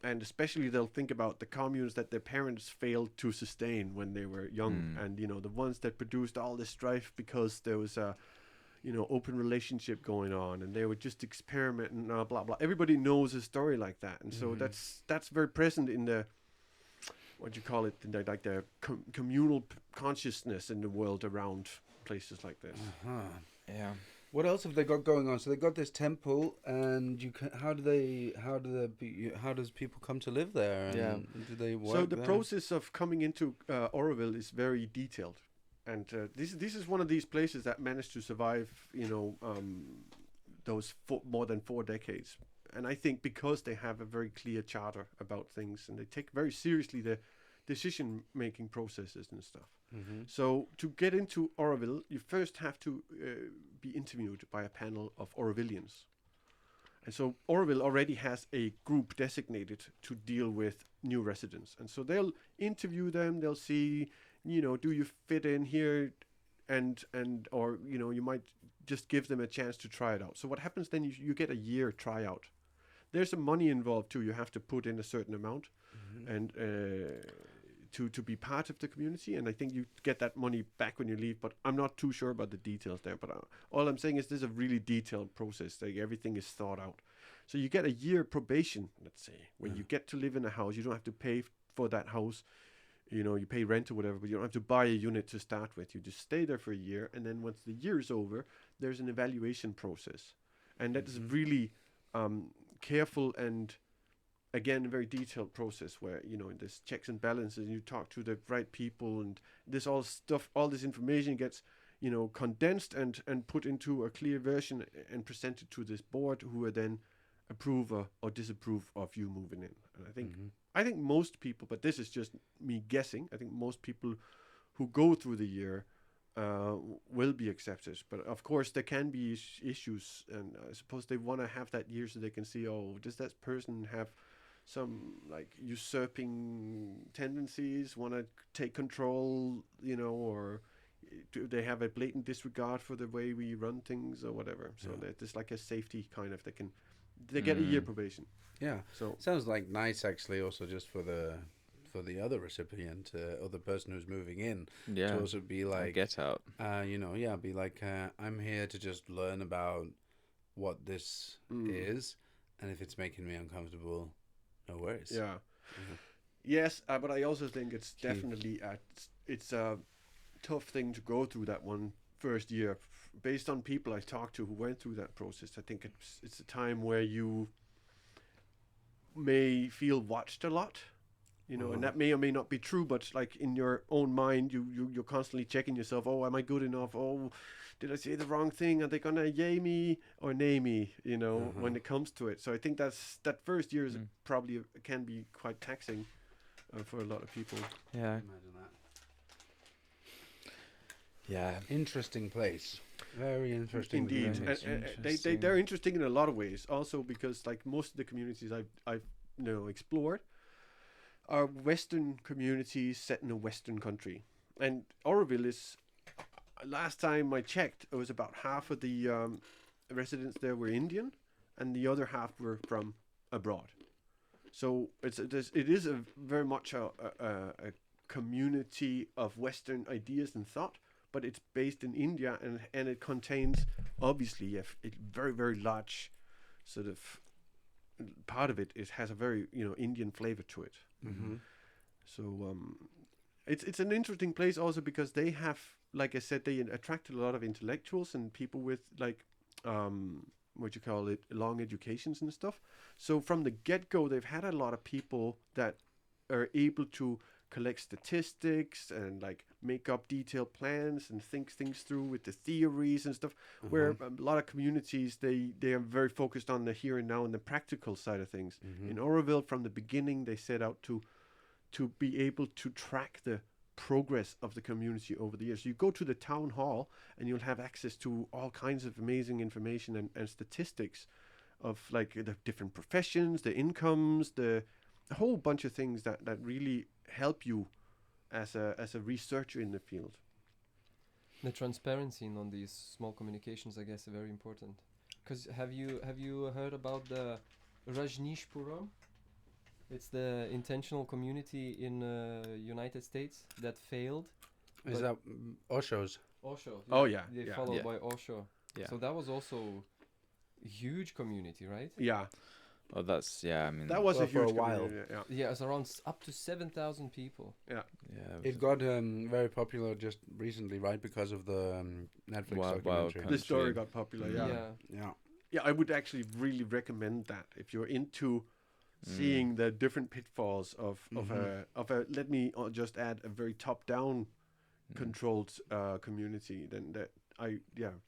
And especially they'll think about the communes that their parents failed to sustain when they were young. And, the ones that produced all this strife because there was a, open relationship going on and they were just experimenting, blah, blah. Everybody knows a story like that. And so that's very present in the, what do you call it, in the communal consciousness in the world around places like this. Yeah. What else have they got going on? So they got this temple, and how does people come to live there? And Yeah. do they work So the there? process of coming into Oroville is very detailed, and this is one of these places that managed to survive, those more than 4 decades. And I think because they have a very clear charter about things, and they take very seriously the decision-making processes and stuff. So to get into Oroville, you first have to be interviewed by a panel of Orovillians. And so Oroville already has a group designated to deal with new residents. And so they'll interview them, they'll see, do you fit in here? Or you might just give them a chance to try it out. So what happens then, you get a year tryout. There's some money involved too. You have to put in a certain amount and to be part of the community, and I think you get that money back when you leave, but I'm not too sure about the details there. But all I'm saying is there's a really detailed process. Like everything is thought out. So you get a year probation, let's say, when you get to live in a house. You don't have to pay for that house. you pay rent or whatever, but you don't have to buy a unit to start with. You just stay there for a year, and then once the year is over, there's an evaluation process, and that is really careful and again a very detailed process where there's checks and balances, and you talk to the right people, and all this information gets condensed and put into a clear version and presented to this board, who will then approve or disapprove of you moving in. And I think most people, but this is just me guessing, I think most people who go through the year will be accepted. But of course there can be issues, and I suppose they want to have that year so they can see, does that person have some like usurping tendencies, want to take control, or do they have a blatant disregard for the way we run things or whatever. So there's like a safety kind of, they get a year probation. Yeah. So sounds like nice actually, also just for the other recipient, other person who's moving in, to also be like, get out. Be like, I'm here to just learn about what this is, and if it's making me uncomfortable, no worries. Yeah. Yes, but I also think it's definitely it's a tough thing to go through that one first year. Based on people I talked to who went through that process, I think it's a time where you may feel watched a lot, and that may or may not be true, but like in your own mind, you're constantly checking yourself. Oh, am I good enough? Oh, did I say the wrong thing? Are they gonna yay me or nay me? When it comes to it. So I think that first year is probably can be quite taxing for a lot of people. Yeah. Imagine that. Yeah. Interesting place. Very interesting. Indeed. Very They're interesting in a lot of ways. Also because like most of the communities I've explored are Western communities set in a Western country. And Oroville is, last time I checked, it was about half of the residents there were Indian, and the other half were from abroad. So it is a very much a community of Western ideas and thought, but it's based in India, and it contains obviously a very, very large sort of part of it. It has a very Indian flavor to it. Mm-hmm. So it's an interesting place also because they have, like I said, they attract a lot of intellectuals and people with like what you call it, long educations and stuff. So from the get-go, they've had a lot of people that are able to collect statistics and like make up detailed plans and think things through with the theories and stuff. Where a lot of communities, they are very focused on the here and now and the practical side of things. In Oroville, from the beginning, they set out to be able to track the progress of the community over the years. You go to the town hall and you'll have access to all kinds of amazing information and statistics of like the different professions, the incomes, a whole bunch of things that really help you as a researcher in the field. The transparency on these small communications, I guess, are very important. Because have you heard about the Rajneeshpuram? It's the intentional community in United States that failed. Is that Osho's? Osho. Oh yeah, They yeah. followed Yeah. by Osho. Yeah. So that was also a huge community, right? Yeah, Well, that's I mean, that was Well, a for a huge while. community, yeah. Yeah, it's around up to 7,000 people. Yeah. It got very popular just recently, right? Because of the Netflix Wild documentary. Country. The story got popular. Yeah. Yeah. Yeah, I would actually really recommend that if you're into seeing the different pitfalls of a let me just add a very top-down controlled community. Then that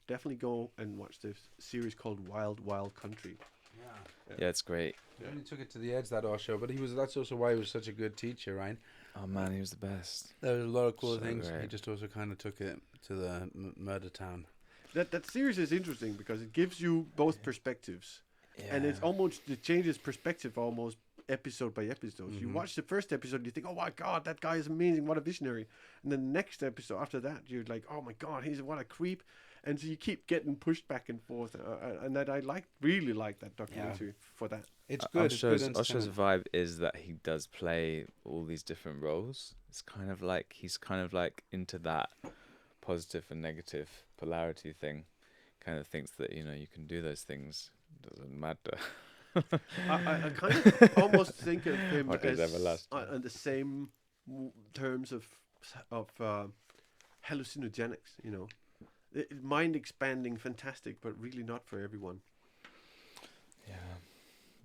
definitely go and watch this series called Wild Country. Yeah, it's great. He really took it to the edge, that Osho, but that's also why he was such a good teacher, right? Oh man, he was the best. There was a lot of cool So things. He great. just also kind of took it to the murder town. That series is interesting because it gives you both perspectives. And it changes perspective almost episode by episode. You watch the first episode, you think, oh my god, that guy is amazing, what a visionary. And then the next episode after that, you're like, oh my god, what a creep. And so you keep getting pushed back and forth. And that I really like that documentary for that. It's good. Osho's entertainment. vibe is that he does play all these different roles. It's kind of like he's kind of like into that positive and negative polarity thing. Kind of thinks that you can do those things. Doesn't matter. I kind of almost think of him What is as everlasting? on the same terms of hallucinogenics. You know, mind expanding, fantastic, but really not for everyone.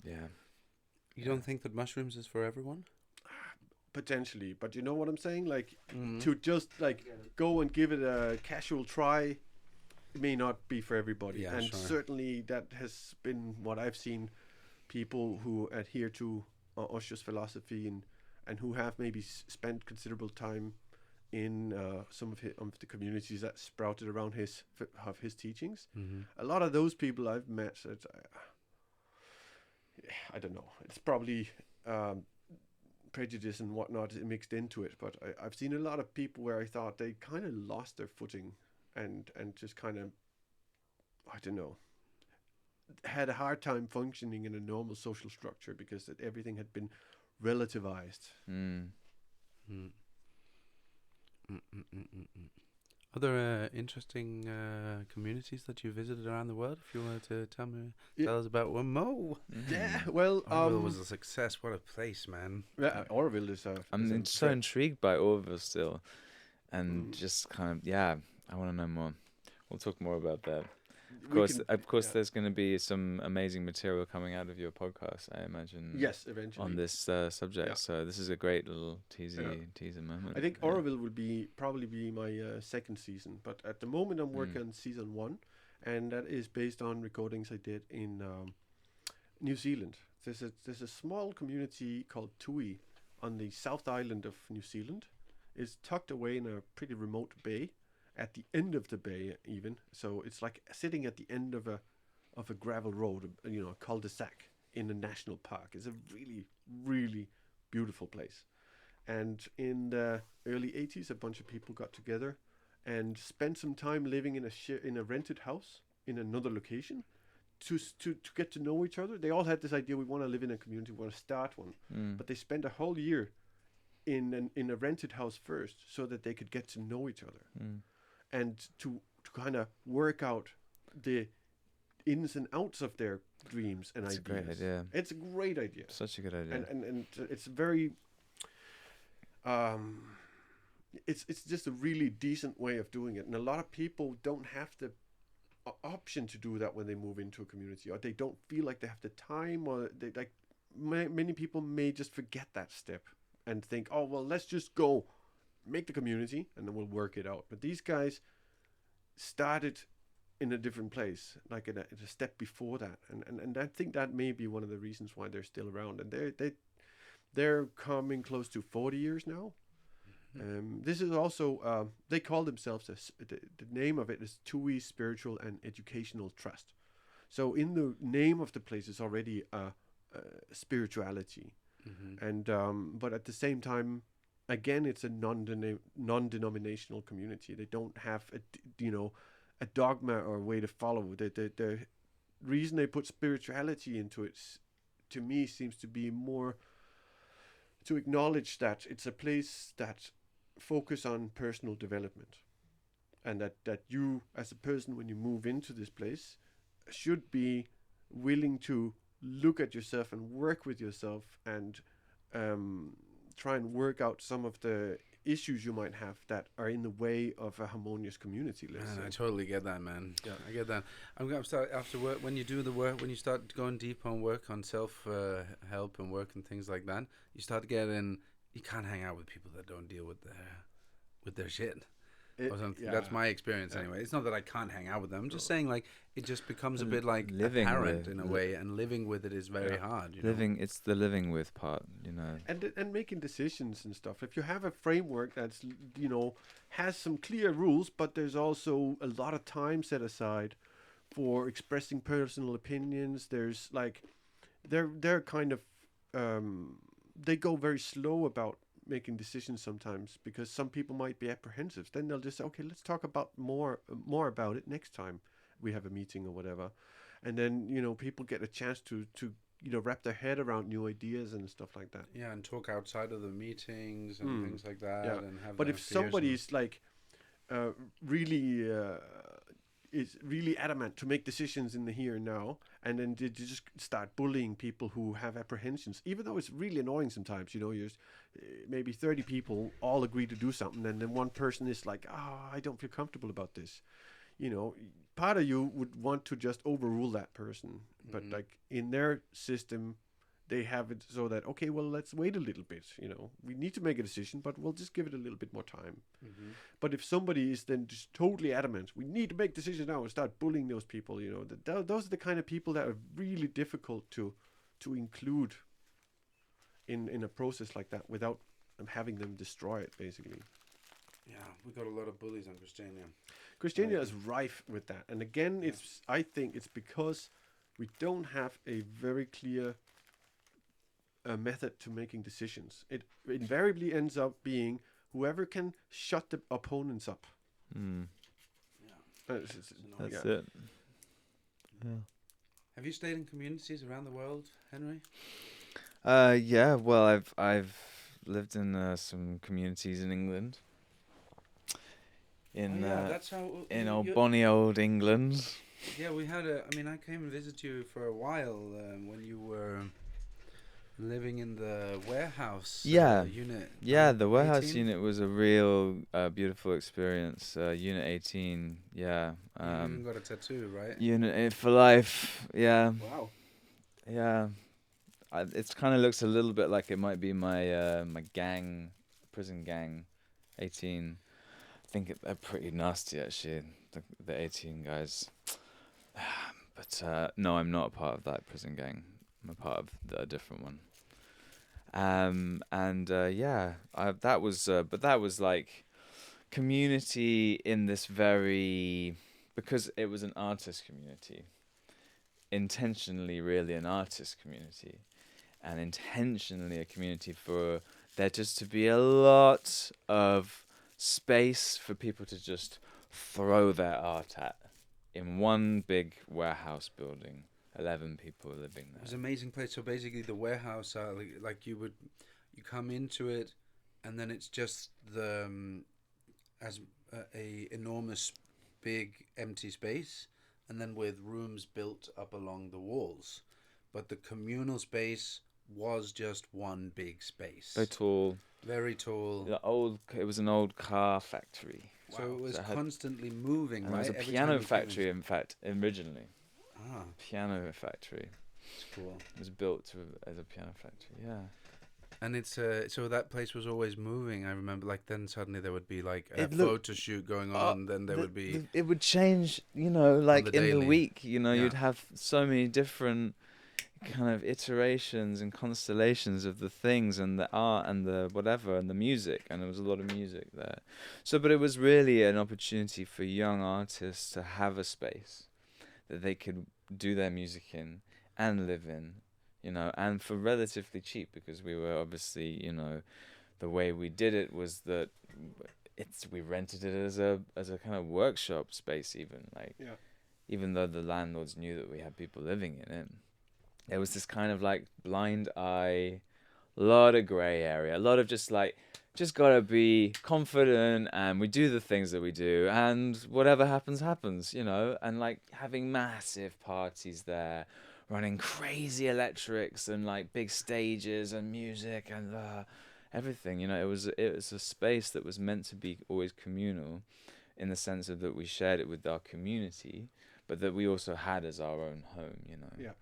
Yeah. You don't think that mushrooms is for everyone? Potentially, but you know what I'm saying? Like Mm. to just like go and give it a casual try may not be for everybody. Yeah, and sure. certainly that has been what I've seen. People who adhere to Osho's philosophy and who have maybe spent considerable time in some of the communities that sprouted around his teachings. Mm-hmm. A lot of those people I've met, I don't know. It's probably prejudice and whatnot mixed into it, but I've seen a lot of people where I thought they kind of lost their footing and just kind of, I don't know, had a hard time functioning in a normal social structure because everything had been relativized. Mm. Other interesting communities that you visited around the world? If you wanted to tell us about one more. Yeah, well, Orville was a success. What a place, man. Yeah, Orville is. I'm so intrigued by Orville still, and just kind of I want to know more. We'll talk more about that. Of course, there's going to be some amazing material coming out of your podcast, I imagine. Yes, eventually. On this subject. Yeah. So this is a great little teaser moment. I think Orville will probably be my second season, but at the moment I'm working on season 1, and that is based on recordings I did in New Zealand. There's a small community called Tui on the South Island of New Zealand. It's tucked away in a pretty remote bay. At the end of the bay, even, so it's like sitting at the end of a gravel road, a cul-de-sac in a national park. It's a really, really beautiful place. And in the early 80s, a bunch of people got together and spent some time living in a rented house in another location to get to know each other. They all had this idea: we want to live in a community, we want to start one. But they spent a whole year in a rented house first, so that they could get to know each other. And to kind of work out the ins and outs of their dreams and ideas. It's a great idea. It's a great idea. Such a good idea. And it's very... it's just a really decent way of doing it. And a lot of people don't have the option to do that when they move into a community. Or they don't feel like they have the time. Or they many people may just forget that step and think, oh, well, let's just go make the community and then we'll work it out. But these guys started in a different place, like in a step before that, and I think that may be one of the reasons why they're still around. And they're coming close to 40 years now. This is also they call themselves the name of it is Tui Spiritual and Educational Trust. So in the name of the place is already spirituality, and but at the same time, again, it's a non-denominational community. They don't have a dogma or a way to follow. The reason they put spirituality into it, to me, seems to be more to acknowledge that it's a place that focus on personal development, and that you, as a person, when you move into this place, should be willing to look at yourself and work with yourself and try and work out some of the issues you might have that are in the way of a harmonious community. I totally get that, man. Yeah, I get that. I'm going to start after work. When you do the work, when you start going deep on work on self help and work and things like that, you start getting. You can't hang out with people that don't deal with their shit. That's my experience anyway. It's not that I can't hang out with them. I'm just saying, like, it just becomes a bit like apparent in a way, and living with it is very hard. It's the living with part, and making decisions and stuff. If you have a framework that's has some clear rules, but there's also a lot of time set aside for expressing personal opinions. There's like they're kind of they go very slow about making decisions sometimes, because some people might be apprehensive. Then they'll just say, okay, let's talk about more about it next time we have a meeting or whatever. And then people get a chance to wrap their head around new ideas and stuff like that. Yeah, and talk outside of the meetings and things like that. Yeah. And have but if somebody's like really is really adamant to make decisions in the here and now, and then they just start bullying people who have apprehensions, even though it's really annoying sometimes. You're maybe 30 people all agree to do something, and then one person is like, I don't feel comfortable about this. Part of you would want to just overrule that person, but like in their system, they have it so that, okay, well, let's wait a little bit. We need to make a decision, but we'll just give it a little bit more time. But if somebody is then just totally adamant, we need to make decisions now, and start bullying those people, those are the kind of people that are really difficult to include in a process like that without having them destroy it, basically. Yeah, we got a lot of bullies on Christiania. Christiania is rife with that, and again, I think it's because we don't have a very clear method to making decisions. It invariably ends up being whoever can shut the opponents up. Yeah, That's it. Yeah. Have you stayed in communities around the world, Henry? Yeah. Well, I've lived in some communities in England. That's how in old bonny old England. Yeah, we had I came and visited you for a while when you were living in the warehouse unit. Yeah, the warehouse 18? unit was a real beautiful experience. Unit 18, yeah. You even got a tattoo, right? Unit for life, yeah. Wow. Yeah. It kind of looks a little bit like it might be my my prison gang, 18. I think they're pretty nasty, actually, the 18 guys. But no, I'm not a part of that prison gang. I'm a part of a different one. That was like community in this because it was an artist community, intentionally really an artist community, and intentionally a community for there just to be a lot of space for people to just throw their art at in one big warehouse building. 11 people living there. It was an amazing place. So basically, the warehouse, like you come into it, and then it's just a enormous, big empty space, and then with rooms built up along the walls, but the communal space was just one big space. Very tall. Very tall. It was an old car factory. So it was constantly moving, right? It was a piano factory, in fact, originally. Ah. Piano factory. It's cool. It was built as a piano factory, yeah. And it's so that place was always moving. I remember, like, then suddenly there would be like a photo shoot going on. Then there would be. It would change, like in daily. the week. You'd have so many different kind of iterations and constellations of the things and the art and the whatever and the music, and there was a lot of music there. So, but it was really an opportunity for young artists to have a space that they could do their music in and live in, and for relatively cheap, because we were obviously, the way we did it was that we rented it as a kind of workshop space, even though the landlords knew that we had people living in it. There was this kind of like blind eye, a lot of grey area, a lot of just gotta be confident, and we do the things that we do, and whatever happens, and like having massive parties there, running crazy electrics and like big stages and music and everything. It was a space that was meant to be always communal, in the sense of that we shared it with our community, but that we also had as our own home. Yeah.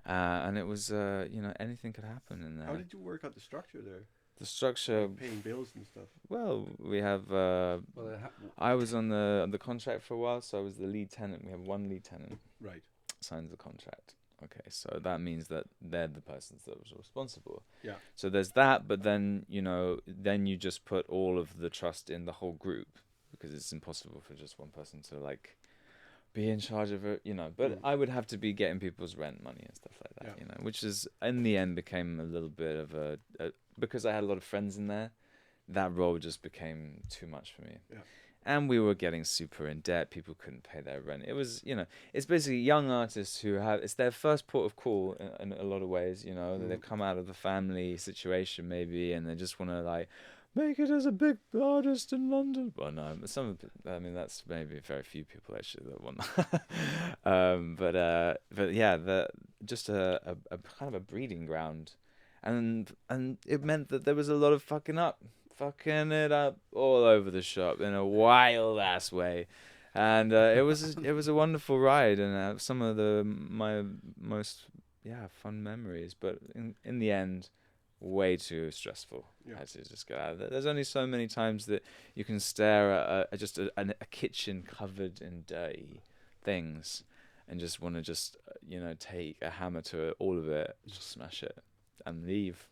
And it was anything could happen in there. How did you work out the structure there? The structure, paying bills and stuff. Well, we have. I was on the contract for a while, so I was the lead tenant. We have one lead tenant. Right. Signs the contract. Okay, so that means that they're the persons that was responsible. Yeah. So there's that, but then then you just put all of the trust in the whole group, because it's impossible for just one person to like be in charge of it, but I would have to be getting people's rent money and stuff like that, which is in the end became a little bit of a because I had a lot of friends in there, that role just became too much for me. Yeah. And we were getting super in debt. People couldn't pay their rent. It was, it's basically young artists who it's their first port of call in a lot of ways, They've come out of the family situation maybe, and they just want to like make it as a big artist in London. Well, no, I mean, that's maybe very few people actually that want that. But yeah, just a kind of a breeding ground, and it meant that there was a lot of fucking it up all over the shop in a wild ass way. And it was a wonderful ride, and some of my most fun memories. But in the end, way too stressful. I had to just get out of it. There's only so many times that you can stare at a kitchen covered in dirty things, and just want to take a hammer to all of it, just smash it, and leave.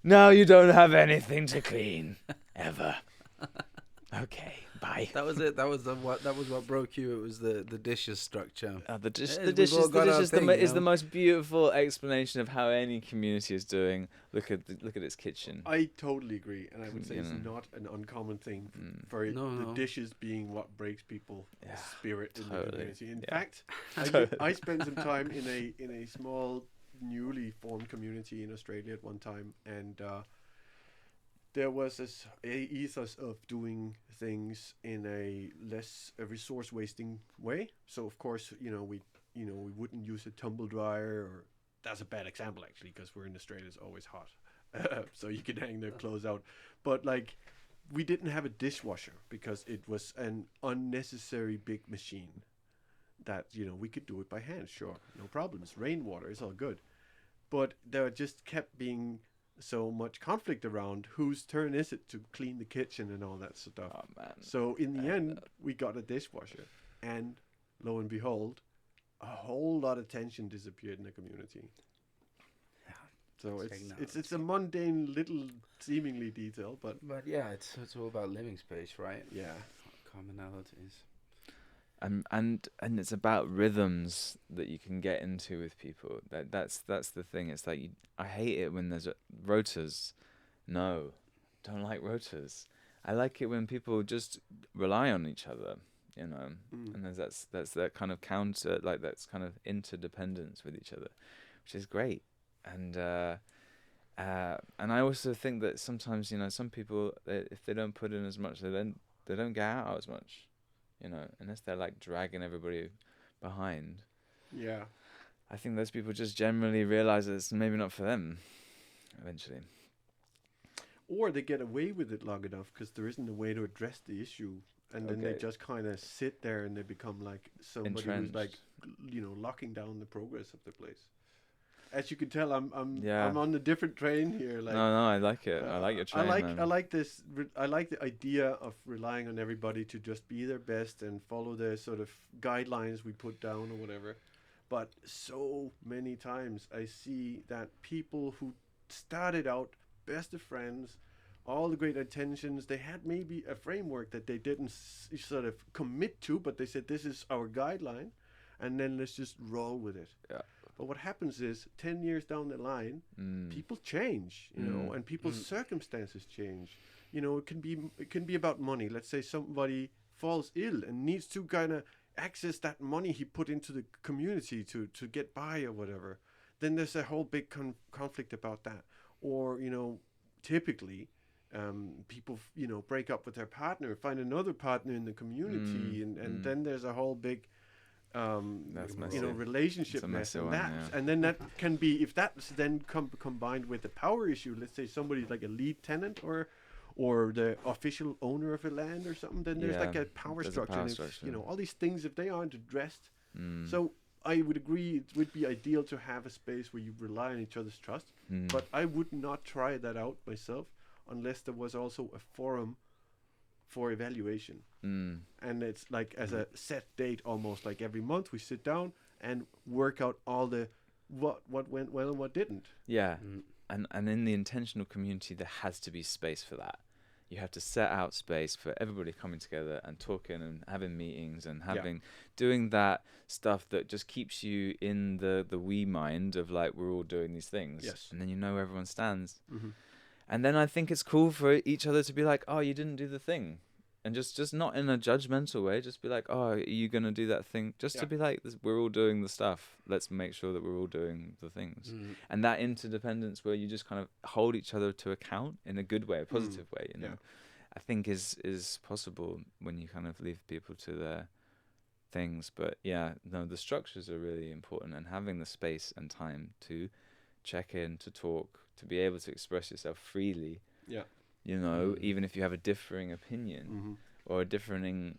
Now you don't have anything to clean ever. Okay, bye. That was it. That was what broke you. It was the dishes structure. The dishes thing, is the most beautiful explanation of how any community is doing. Look at its kitchen. I totally agree, and I would say it's not an uncommon thing for the dishes being what breaks people's spirit in the community. In fact, I spent some time in a small, newly formed community in Australia at one time, and there was this ethos of doing things in a less resource wasting way. So of course, we wouldn't use a tumble dryer, or that's a bad example actually, because we're in Australia, it's always hot, so you can hang their clothes out. But like, we didn't have a dishwasher because it was an unnecessary big machine that we could do it by hand. Sure, no problems. Rainwater is all good, but there just kept being so much conflict around whose turn is it to clean the kitchen and all that stuff. Oh, man. So in the end, we got a dishwasher, and lo and behold, a whole lot of tension disappeared in the community. Yeah. So it's a mundane little seemingly detail, but yeah, it's all about living space, right? Yeah, commonalities. And it's about rhythms that you can get into with people. That's the thing. It's like I hate it when there's rotas. No, don't like rotas. I like it when people just rely on each other, and that's that kind of counter, like that's kind of interdependence with each other, which is great. And I also think that sometimes some people, if they don't put in as much, they don't get out as much. Unless they're like dragging everybody behind. Yeah. I think those people just generally realize that it's maybe not for them eventually. Or they get away with it long enough because there isn't a way to address the issue. And then they just kind of sit there and they become like somebody entrenched. who's like, locking down the progress of the place. As you can tell, I'm on a different train here. Like, no, I like it. I like your train. I like this. I like the idea of relying on everybody to just be their best and follow the sort of guidelines we put down or whatever. But so many times I see that people who started out best of friends, all the great intentions, they had maybe a framework that they didn't sort of commit to, but they said this is our guideline, and then let's just roll with it. Yeah. But what happens is 10 years down the line, people change, and people's circumstances change. It can be about money. Let's say somebody falls ill and needs to kind of access that money he put into the community to get by or whatever. Then there's a whole big conflict about that. Or, typically people, break up with their partner, find another partner in the community, and then there's a whole big relationship mess, and then that can be, if that's then combined with the power issue, let's say somebody's like a lead tenant or the official owner of a land or something, then there's like a power structure, all these things, if they aren't addressed. So I would agree it would be ideal to have a space where you rely on each other's trust, but I would not try that out myself unless there was also a forum for evaluation. And it's like as a set date, almost like every month we sit down and work out all the what went well and what didn't. And in the intentional community there has to be space for that. You have to set out space for everybody coming together and talking and having meetings and doing that stuff that just keeps you in the we mind of like, we're all doing these things. And then where everyone stands. And then I think it's cool for each other to be like, oh, you didn't do the thing. and just not in a judgmental way. Just be like, oh, are you gonna do that thing? Just to be like, we're all doing the stuff. Let's make sure that we're all doing the things. And that interdependence, where you just kind of hold each other to account in a good way, a positive way. You know, I think is possible when you kind of leave people to their things. But yeah, no, the structures are really important, and having the space and time to check in, to talk, to be able to express yourself freely. Yeah. You know, even if you have a differing opinion or a different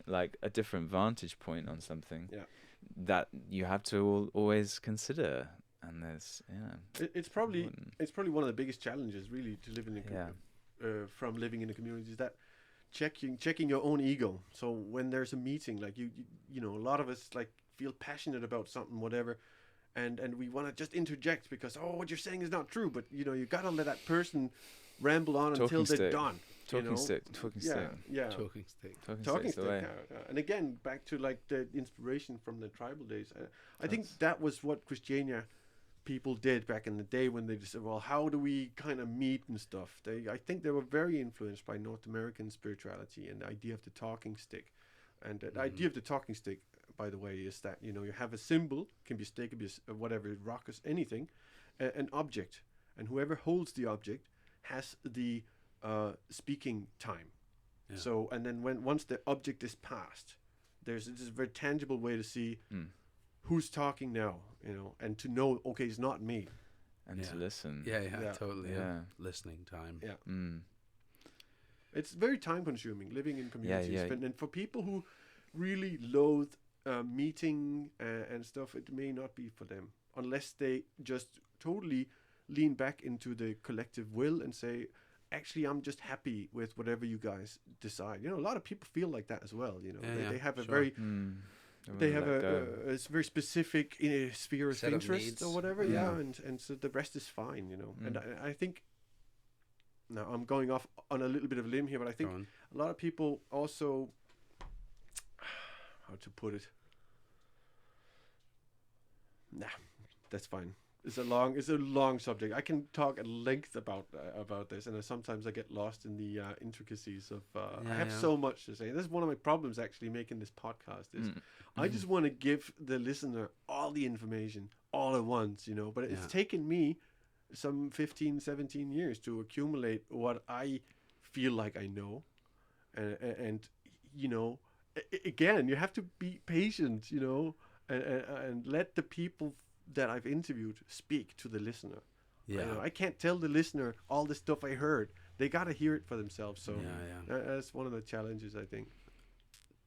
vantage point on something, that you have to always consider. And there's it's probably one of the biggest challenges, really, to live in a from living in a community, is that checking your own ego. So when there's a meeting, like you know, a lot of us like feel passionate about something, whatever, and we want to just interject because what you're saying is not true, but you know, you got to let that person ramble on until they're done. Talking stick. Yeah. Talking stick. Talking stick. And again, back to like the inspiration from the tribal days. I think that was what Christiania people did back in the day, when they just said, well, how do we kind of meet and stuff. I think they were very influenced by North American spirituality and the idea of the talking stick. And the idea of the talking stick, by the way, is that, you know, you have a symbol, can be a stick, can be whatever, rock, anything, an object, and whoever holds the object has the speaking time. So, and then once the object is passed, there's a very tangible way to see who's talking now, you know, and to know, okay, it's not me. And to listen. Yeah, totally. Yeah. Listening time. Yeah. It's very time consuming living in communities. And for people who really loathe meeting and stuff, it may not be for them, unless they just totally lean back into the collective will and say, actually, I'm just happy with whatever you guys decide. You know, a lot of people feel like that as well. You know, they have a very, they have a very specific sphere of interest or whatever. And so the rest is fine. You know, and I think, now I'm going off on a little bit of a limb here, but I think a lot of people also, how to put it? Nah, that's fine. It's a long subject. I can talk at length about this, and sometimes I get lost in the intricacies of. I have so much to say. This is one of my problems actually making this podcast. Is I just want to give the listener all the information all at once, you know. But it's taken me some 15, 17 years to accumulate what I feel like I know, and you know, again, you have to be patient, you know, and let the people that I've interviewed speak to the listener. I can't tell the listener all the stuff I heard. They got to hear it for themselves. So that's one of the challenges, I think.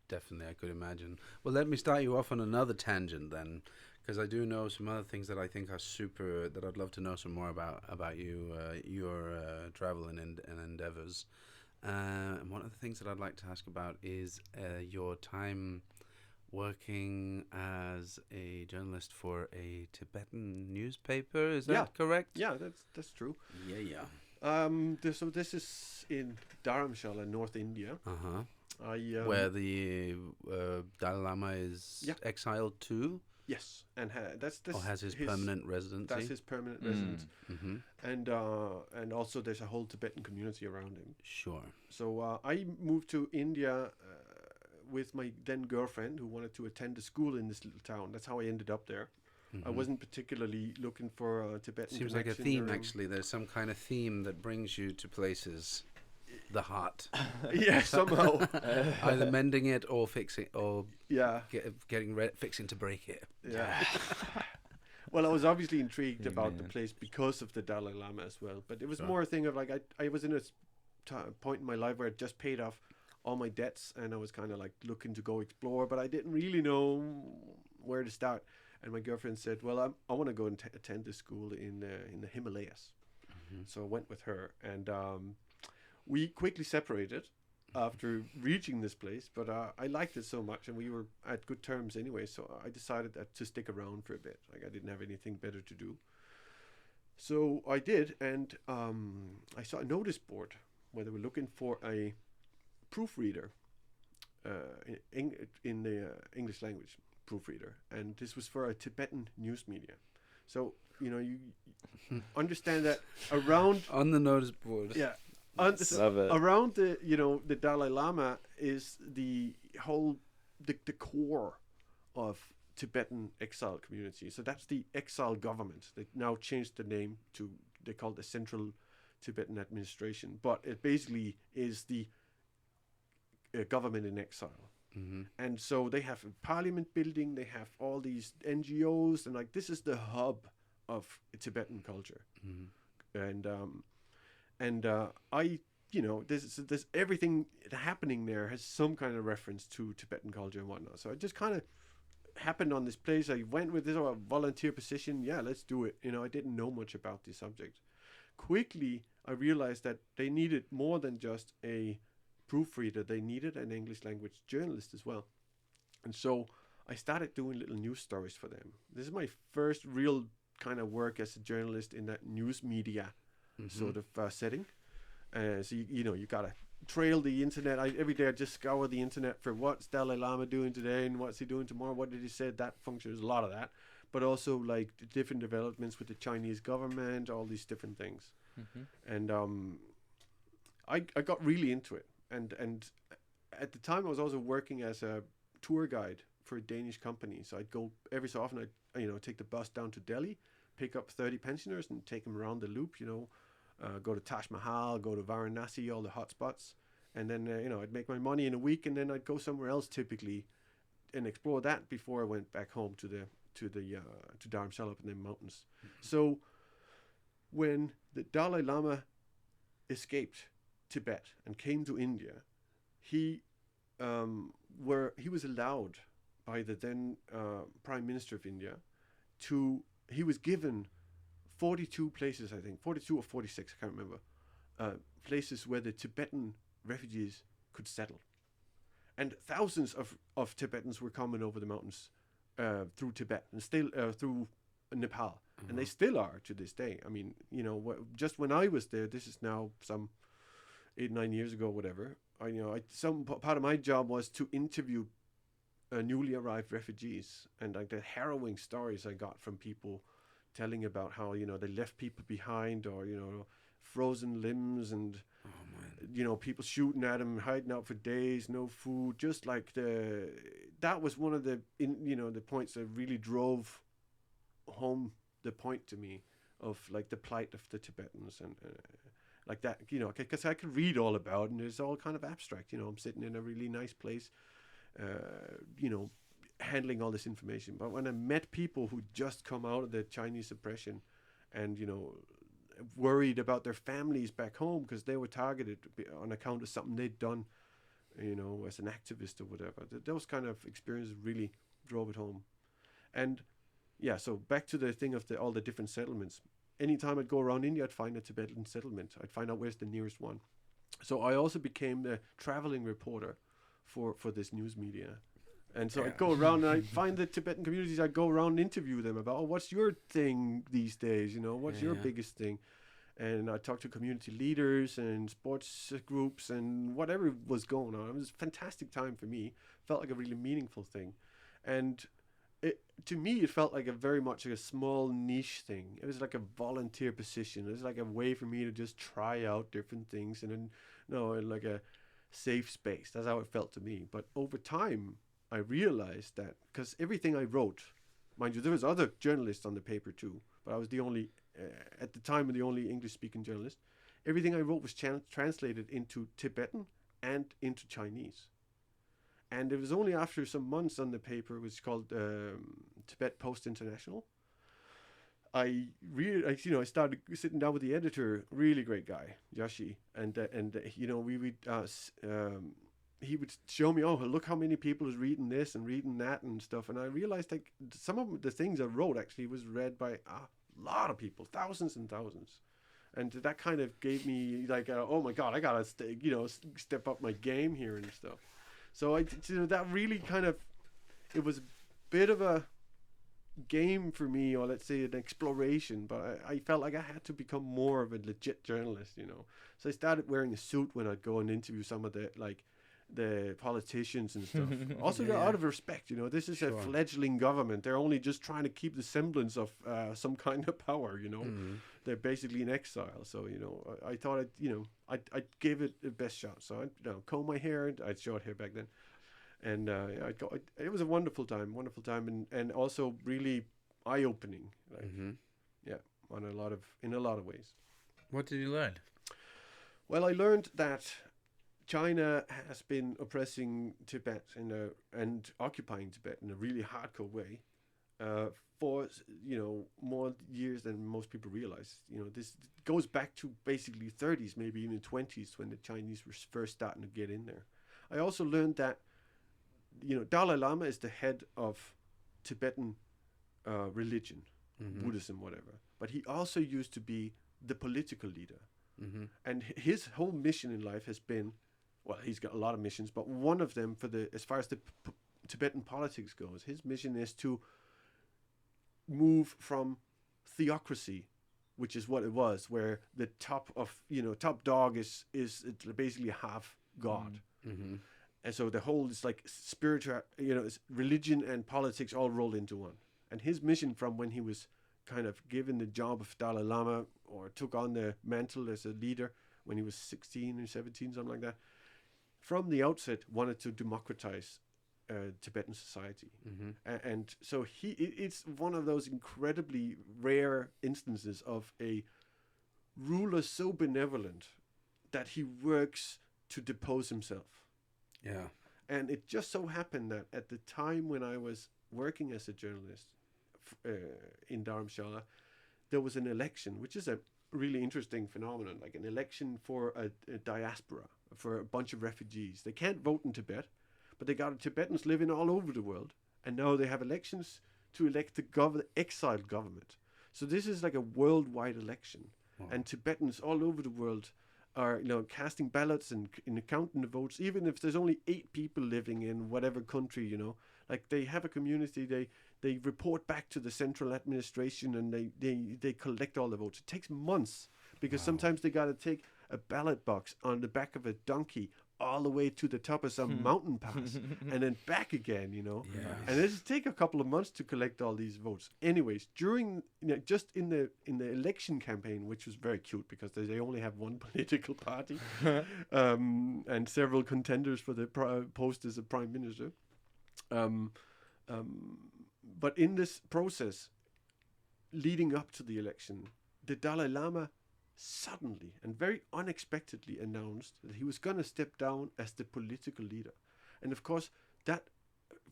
Definitely, I could imagine. Well, let me start you off on another tangent then, because I do know some other things that I think are super, that I'd love to know some more about you, your travel and endeavors. And one of the things that I'd like to ask about is your time working as a journalist for a Tibetan newspaper. Is that correct? Yeah, that's true. Yeah. So this is in Dharamshala, North India. Where the Dalai Lama is exiled to. Yes, and has his permanent residency. That's his permanent residence. And also there's a whole Tibetan community around him. Sure. So I moved to India with my then girlfriend, who wanted to attend a school in this little town. That's how I ended up there. I wasn't particularly looking for a Tibetan. Seems like a theme, actually. There's some kind of theme that brings you to places. The heart. Somehow. Either mending it or fixing, or fixing to break it. Well, I was obviously intrigued about the place because of the Dalai Lama as well. But it was more a thing of like, I was in a point in my life where I just paid off all my debts, and I was kind of like looking to go explore, but I didn't really know where to start. And my girlfriend said, well, I want to go and attend this school in the Himalayas. So I went with her, and we quickly separated after reaching this place, but I liked it so much, and we were at good terms anyway, so I decided to stick around for a bit. Like, I didn't have anything better to do. So I did, and I saw a notice board where they were looking for a proofreader in the English language proofreader, and this was for a Tibetan news media. So, you know, you understand that around on the notice board, Love it. Around the Dalai Lama is the whole the core of Tibetan exile community. So that's the exile government. They now changed the name to, they call it the Central Tibetan Administration, but it basically is the government in exile. Mm-hmm. And so they have a parliament building, they have all these NGOs, and like this is the hub of Tibetan culture. Mm-hmm. And I, there's everything happening there has some kind of reference to Tibetan culture and whatnot. So I just kind of happened on this place. I went with this volunteer position. Yeah, let's do it. I didn't know much about the subject. Quickly, I realized that they needed more than just a proofreader. They needed an English language journalist as well. And so I started doing little news stories for them. This is my first real kind of work as a journalist in that news media sort of setting. So you gotta trail the internet. Every day I just scour the internet for what's Dalai Lama doing today and what's he doing tomorrow. What did he say? That function. There's a lot of that, but also like the different developments with the Chinese government, all these different things. And I got really into it. And at the time I was also working as a tour guide for a Danish company. So I'd go every so often. I'd take the bus down to Delhi, pick up 30 pensioners and take them around the loop. Go to Taj Mahal, go to Varanasi, all the hot spots, and then I'd make my money in a week, and then I'd go somewhere else typically, and explore that before I went back home to Dharamsala up in the mountains. So when the Dalai Lama escaped Tibet and came to India, he was allowed by the then Prime Minister of India he was given 42 places, I think, 42 or 46, I can't remember, places where the Tibetan refugees could settle. And thousands of Tibetans were coming over the mountains through Tibet and still through Nepal. And they still are to this day. I mean, just when I was there, this is now some 8-9 years ago, whatever, some part of my job was to interview newly arrived refugees, and like the harrowing stories I got from people telling about how they left people behind, or frozen limbs, and people shooting at them, hiding out for days, no food. Just like that was one of the points that really drove home the point to me of like the plight of the Tibetans, and like that, because I could read all about it, and it's all kind of abstract. I'm sitting in a really nice place, handling all this information. But when I met people who just come out of the Chinese oppression and worried about their families back home because they were targeted on account of something they'd done as an activist or whatever, those kind of experiences really drove it home. And yeah, so back to the thing of all the different settlements. Anytime I'd go around India, I'd find a Tibetan settlement. I'd find out where's the nearest one. So I also became the traveling reporter for this news media. And so I'd go around and I'd find the Tibetan communities. I'd go around and interview them about, what's your thing these days? What's your biggest thing? And I'd talk to community leaders and sports groups and whatever was going on. It was a fantastic time for me. Felt like a really meaningful thing. And to me, it felt like very much like a small niche thing. It was like a volunteer position. It was like a way for me to just try out different things, and in like a safe space. That's how it felt to me. But over time, I realized that, because everything I wrote, mind you, there was other journalists on the paper too, but I was the only, at the time, the only English-speaking journalist. Everything I wrote was translated into Tibetan and into Chinese. And it was only after some months on the paper, which is called Tibet Post International, I started sitting down with the editor, really great guy, Yashi, and we would he would show me, look how many people is reading this and reading that and stuff, and I realized like some of the things I wrote actually was read by a lot of people, thousands and thousands, and that kind of gave me like, oh my God, I gotta step up my game here and stuff. So that really kind of, it was a bit of a game for me, or let's say an exploration, but I felt like I had to become more of a legit journalist, So I started wearing a suit when I'd go and interview some of the the politicians and stuff. Also, Yeah. out of respect, you know, this is a Sure. fledgling government. They're only just trying to keep the semblance of some kind of power, you know. Mhm. They're basically in exile. So, you know, I thought, I'd give it the best shot. So, I comb my hair. I had short hair back then. And it was a wonderful time, and also really eye-opening, like, Mhm. in a lot of ways. What did you learn? Well, I learned that China has been oppressing Tibet and occupying Tibet in a really hardcore way for more years than most people realize. You know, this goes back to basically 30s, maybe even 20s, when the Chinese were first starting to get in there. I also learned that Dalai Lama is the head of Tibetan religion, Mhm. Buddhism, whatever. But he also used to be the political leader. Mhm. And his whole mission in life has been, well, he's got a lot of missions, but one of them, as far as the Tibetan politics goes, his mission is to move from theocracy, which is what it was, where the top dog is basically half God. Mhm. And so the whole is like spiritual, it's religion and politics all rolled into one. And his mission from when he was kind of given the job of Dalai Lama, or took on the mantle as a leader when he was 16 or 17, something like that, from the outset wanted to democratize Tibetan society. Mhm. And so it's one of those incredibly rare instances of a ruler so benevolent that he works to depose himself. Yeah. And it just so happened that at the time when I was working as a journalist in Dharamshala, there was an election, which is a really interesting phenomenon, like an election for a diaspora, for a bunch of refugees. They can't vote in Tibet, but they got Tibetans living all over the world, and now they have elections to elect the exiled government. So this is like a worldwide election, Wow. and Tibetans all over the world are casting ballots and counting the votes, even if there's only 8 people living in whatever country, like they have a community, they report back to the central administration, and they collect all the votes. It takes months, because Wow. sometimes they got to take a ballot box on the back of a donkey all the way to the top of some mountain pass and then back again, Yeah. and it just take a couple of months to collect all these votes. Anyways, during just in the election campaign, which was very cute because they only have one political party and several contenders for the post as a prime minister. But in this process, leading up to the election, the Dalai Lama suddenly and very unexpectedly announced that he was going to step down as the political leader. And of course, that,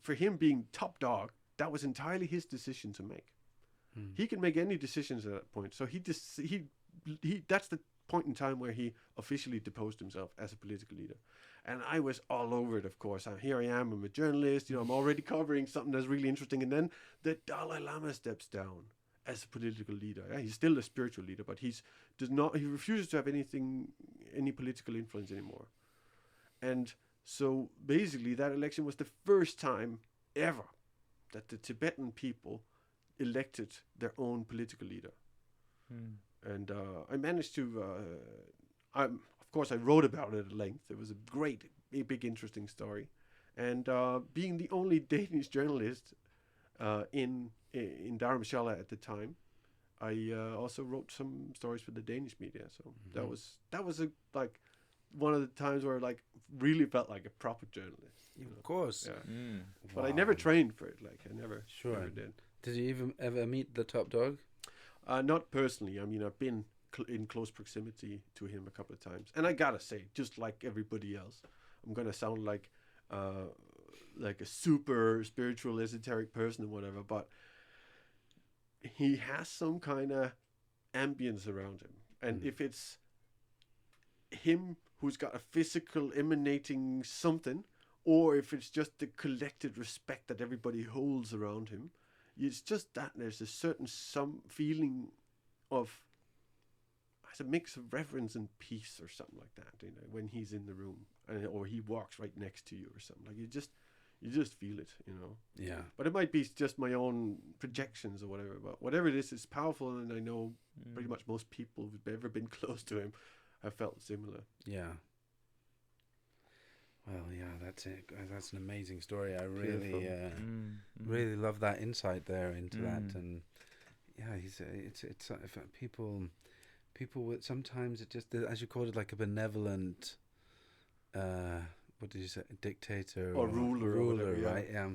for him being top dog, that was entirely his decision to make. He can make any decisions at that point. So he that's the point in time where he officially deposed himself as a political leader. And I was all over it, of course. Here I am, I'm a journalist, I'm already covering something that's really interesting. And then the Dalai Lama steps down as a political leader. Yeah, he's still a spiritual leader, but he refuses to have any political influence anymore. And so basically that election was the first time ever that the Tibetan people elected their own political leader. And I managed to, of course I wrote about it at length. It was a big interesting story. And being the only Danish journalist in Dharamshala at the time, I also wrote some stories for the Danish media. So that was one of the times where I really felt like a proper journalist. Of course. Yeah. But I never trained for it. I never did. Did you ever meet the top dog? Not personally. I mean, I've been in close proximity to him a couple of times, and I gotta say, just like everybody else, I'm gonna sound like a super spiritual, esoteric person or whatever, but he has some kind of ambience around him, and if it's him who's got a physical emanating something, or if it's just the collected respect that everybody holds around him, it's just that there's a certain feeling of, it's a mix of reverence and peace or something like that, when he's in the room, or he walks right next to you or something. Like you just feel it, Yeah. But it might be just my own projections or whatever. But whatever it is, it's powerful, and I know pretty much most people who've ever been close to him have felt similar. Yeah. Well, yeah, that's it. That's an amazing story. I Beautiful. really love that insight there into that, Mm. and yeah, it's if people with sometimes it just as you called it, like a benevolent, what did you say, dictator Or ruler or whatever, yeah. right? Yeah.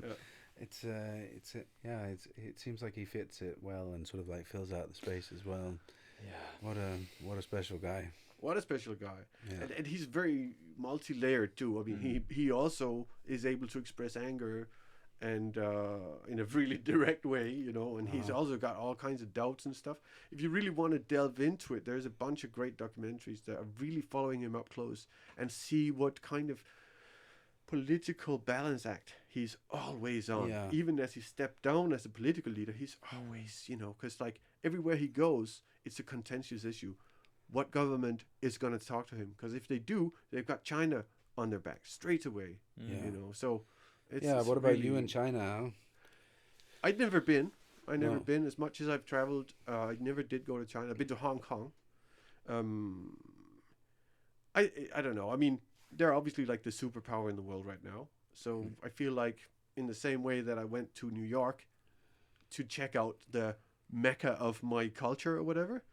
It seems like he fits it well and sort of like fills out the space as well. Yeah. What a special guy. What a special guy. Yeah. And he's very multi-layered too. I mean, he also is able to express anger and in a really direct way, you know, and he's also got all kinds of doubts and stuff. If you really want to delve into it, there's a bunch of great documentaries that are really following him up close and see what kind of political balance act he's always on. Yeah. Even as he stepped down as a political leader, he's always, you know, because like everywhere he goes, it's a contentious issue. What government is going to talk to him? Because if they do, they've got China on their back straight away. Yeah. You know, so it's What about really, you in China? Huh? I'd never been. No. Been as much as I've traveled. I never did go to China. I've been to Hong Kong. I don't know. I mean, they're obviously like the superpower in the world right now. So I feel like in the same way that I went to New York to check out the mecca of my culture or whatever,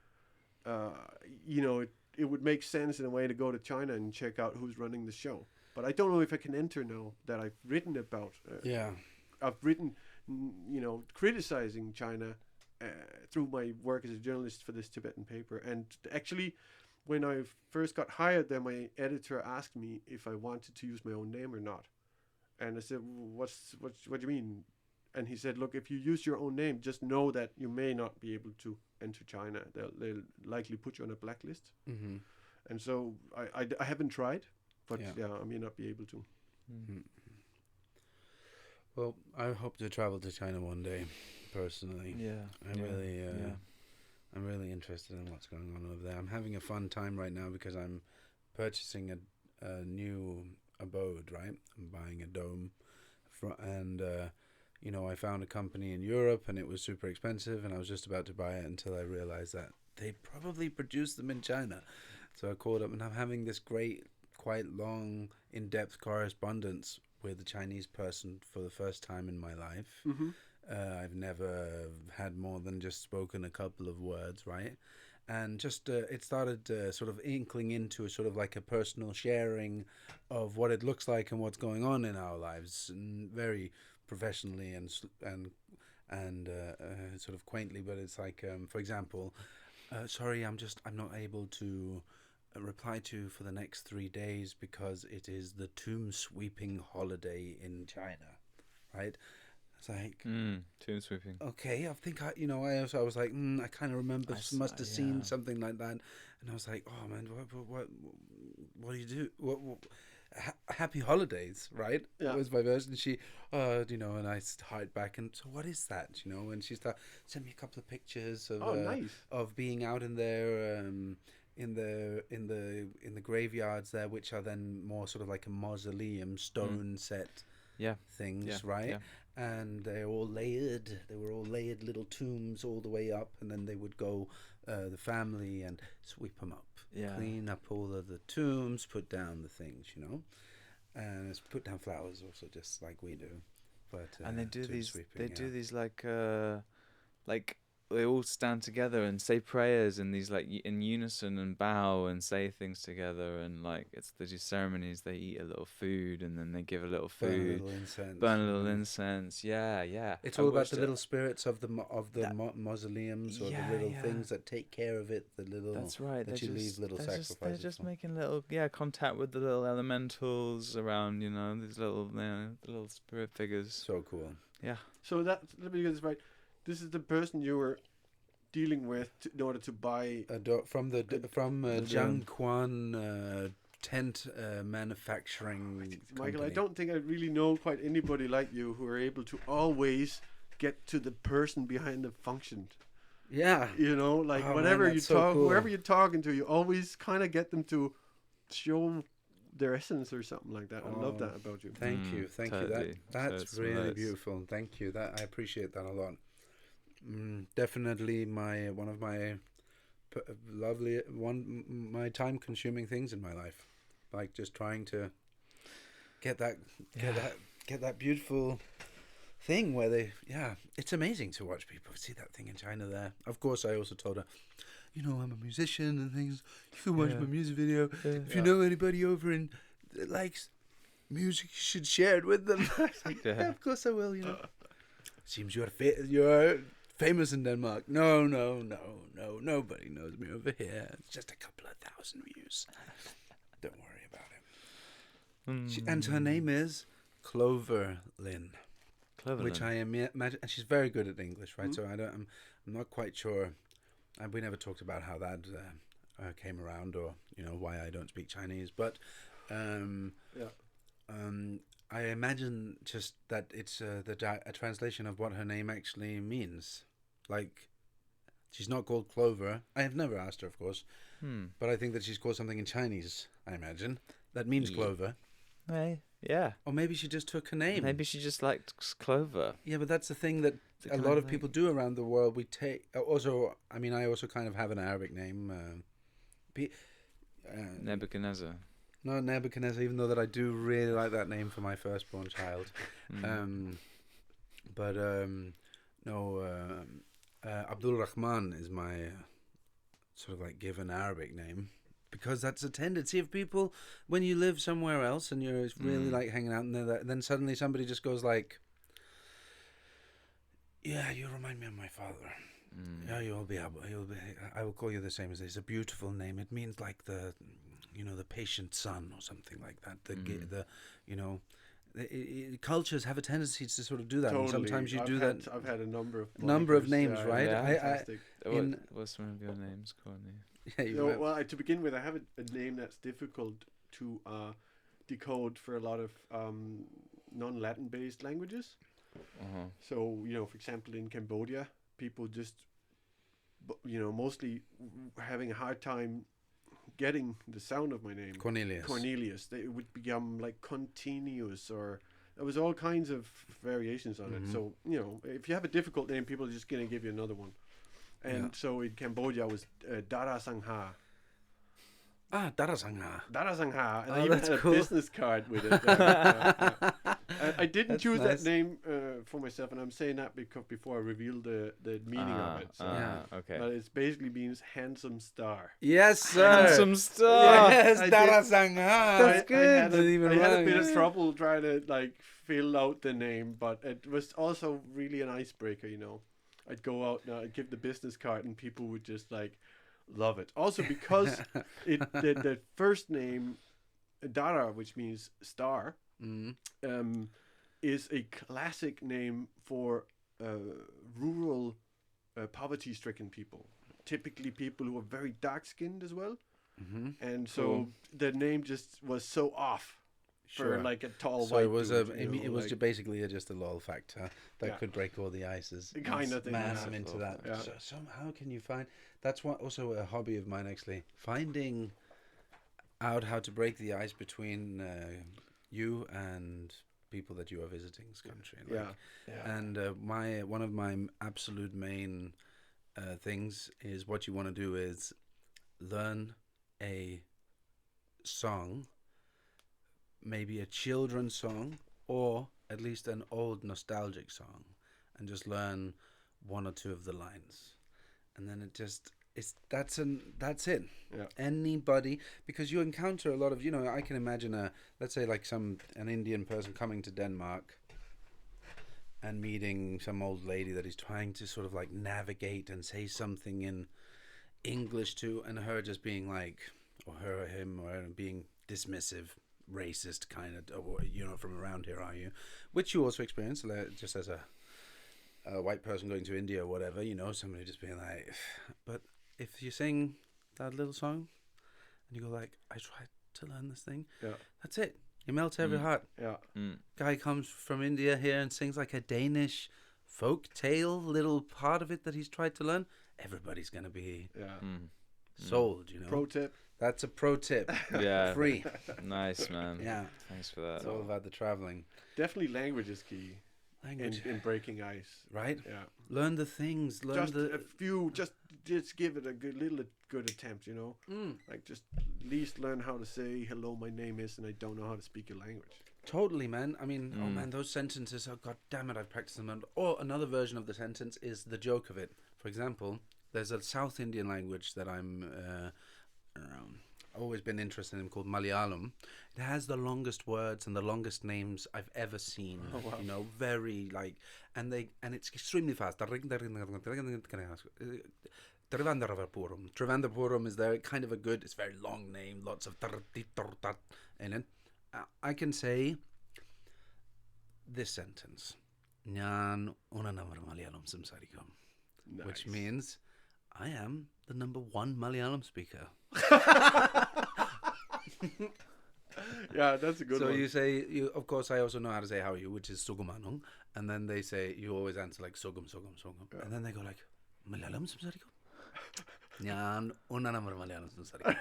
you know, it would make sense in a way to go to China and check out who's running the show. But I don't know if I can enter now that I've written about. I've written, you know, criticizing China through my work as a journalist for this Tibetan paper. And actually, when I first got hired there, my editor asked me if I wanted to use my own name or not. And I said, what do you mean? And he said, look, if you use your own name, just know that you may not be able to enter China. They'll likely put you on a blacklist. Mm-hmm. And so I haven't tried, but Yeah. I may not be able to. Mm-hmm. Well, I hope to travel to China one day, personally. Yeah. I'm really interested in what's going on over there. I'm having a fun time right now because I'm purchasing a new abode, right? I'm buying a dome, and you know, I found a company in Europe and it was super expensive, and I was just about to buy it until I realized that they probably produce them in China. So I called up, and I'm having this great, quite long, in-depth correspondence with a Chinese person for the first time in my life. Mm-hmm. I've never had more than just spoken a couple of words, right? And just it started sort of inkling into a sort of like a personal sharing of what it looks like and what's going on in our lives, and very professionally and sort of quaintly. But it's like, for example, sorry, I'm not able to reply to for the next 3 days because it is the tomb sweeping holiday in China, right? It's like tomb sweeping. Okay, I think I was like, I kind of remember, must have seen something like that, and I was like, oh man, what do you do? Happy holidays, right? Yeah. That was my version. She, and I hired back, and so what is that, and she sent me a couple of pictures of Nice. of being out in there, in the graveyards there, which are then more sort of like a mausoleum stone set things, right? Yeah. And they were all layered little tombs all the way up, and then they would go, the family, and sweep them up, clean up all of the tombs, put down the things, and it's put down flowers also, just like we do. But and they do these, sweeping, do these like they all stand together and say prayers in these like in unison and bow and say things together, and like they do ceremonies. They eat a little food and then they give a little food, burn a little incense. Yeah. It's all about the little spirits of the mausoleums, or the little things that take care of it. The little that's right. that you leave little sacrifices. They're just making little contact with the little elementals around. These little the little spirit figures. So cool. Yeah. So let me get this right. This is the person you were dealing with in order to buy from Jiangquan tent manufacturing Michael, company. I don't think I really know quite anybody like you who are able to always get to the person behind the function. Yeah. Whatever you talk, whoever you're talking to, you always kind of get them to show their essence or something like that. I love that about you. Thank you. Totally. That's really beautiful. Thank you. I appreciate that a lot. Definitely one of my my time-consuming things in my life, like just trying to get that beautiful thing where they, it's amazing to watch people see that thing in China there. Of course, I also told her, I'm a musician and things. You can watch my music video. If you know anybody over in that likes music, you should share it with them. Yeah, of course I will. Seems you're famous in Denmark. No, nobody knows me over here. It's just a couple of thousand views. Don't worry about it. And her name is Clover Lynn. Which I imagine, and she's very good at English, right? So I'm not quite sure. We never talked about how that came around, or why I don't speak Chinese. But I imagine just that it's a translation of what her name actually means. Like, she's not called Clover. I have never asked her, of course, but I think that she's called something in Chinese. I imagine that means clover. Yeah. Or maybe she just took a name. Maybe she just liked clover. Yeah, but that's the thing that a lot of people do around the world. We take also. I mean, I also kind of have an Arabic name. Nebuchadnezzar. No, Nebuchadnezzar. Even though that I do really like that name for my firstborn child. Abdul Rahman is my sort of like given Arabic name. Because that's a tendency of people when you live somewhere else and you're really like hanging out, and then suddenly somebody just goes like, "Yeah, you remind me of my father. Yeah, I will call you the same as this. It's a beautiful name. It means like the patient son or something like that. Cultures have a tendency to sort of do that. Totally. And sometimes you do that. I've had a number of names, right? Fantastic. What's one of your names, Courtney? Yeah, well, to begin with, I have a name that's difficult to decode for a lot of non-Latin based languages. So, for example, in Cambodia, people just, mostly having a hard time getting the sound of my name. Cornelius. It would become like continuous, or there was all kinds of variations on it. So, if you have a difficult name, people are just going to give you another one. And so in Cambodia was Dara Sangha. Dara Sangha. Dara Sangha. And I even had a business card with it. I didn't choose that name for myself, and I'm saying that because before I reveal the meaning of it. So, okay. But it basically means handsome star. Yes, sir. Handsome star. Yes, Dara Sangha. That's good. I had a bit of trouble trying to fill out the name, but it was also really an icebreaker, I'd go out and I'd give the business card and people would just love it. Also because the first name, Dara, which means star, is a classic name for rural poverty-stricken people. Typically people who are very dark-skinned as well. And so the name just was so off. For a tall white. So it was basically just a lol factor that could break all the ices. The kind of thing. Man, I'm into that. Yeah. So how can you find? That's also a hobby of mine, actually. Finding out how to break the ice between you and people that you are visiting this country. And one of my absolute main things is what you want to do is learn a song. Maybe a children's song, or at least an old nostalgic song, and just learn one or two of the lines, and then that's it. Yeah. Anybody, because you encounter a lot of I can imagine let's say an Indian person coming to Denmark and meeting some old lady that he's trying to sort of navigate and say something in English to, and her just being or her or him or being dismissive, racist kind of, you're not from around here, are you? Which you also experience just as a white person going to India or whatever, somebody just being but if you sing that little song and you go I tried to learn this thing, that's it. You melt every heart. Guy comes from India here and sings a Danish folk tale little part of it that he's tried to learn. Everybody's gonna be sold. Pro tip. That's a pro tip. Yeah. Free. Nice, man. Yeah. Thanks for that. It's all about the traveling. Definitely language is key. In breaking ice. Right? Yeah. Learn the things. A few, just give it a good attempt, Just at least learn how to say, hello, my name is, and I don't know how to speak your language. Totally, man. I mean, oh Mm. man, those sentences, oh god damn it, I've practiced them. Or another version of the sentence is the joke of it. For example, there's a South Indian language that I've always been interested in called Malayalam. It has the longest words and the longest names I've ever seen. Oh, wow. You know, very like, and it's extremely fast. Trivandrum is there, kind of a good, it's a very long name, lots of in it. I can say this sentence. ഞാൻ una number Malayalam സംസാരിക്കും, which means I am the number one Malayalam speaker. Yeah, that's a good So one. you say, of course, I also know how to say how are you, which is sugumanung, and then they say, you always answer like sugum, Yeah. and then they go like, Malayalam സംസാരിക്കും. ഞാൻ una number Malayalam സംസാരിക്കും.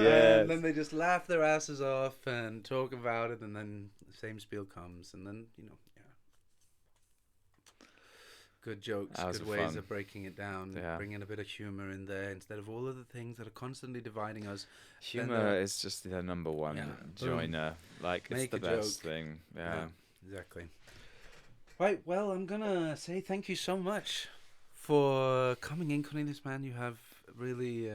Yes. And then they just laugh their asses off and talk about it, and then the same spiel comes, and then, yeah. Good jokes, That was good ways fun. of breaking it down, Yeah. bringing a bit of humor in there instead of all of the things that are constantly dividing us. Humor is just the number one Yeah. joiner. Like, it's Make the a best joke. thing. Yeah. Exactly. Right, well, I'm going to say thank you so much for coming in, Cornelius, man. You have really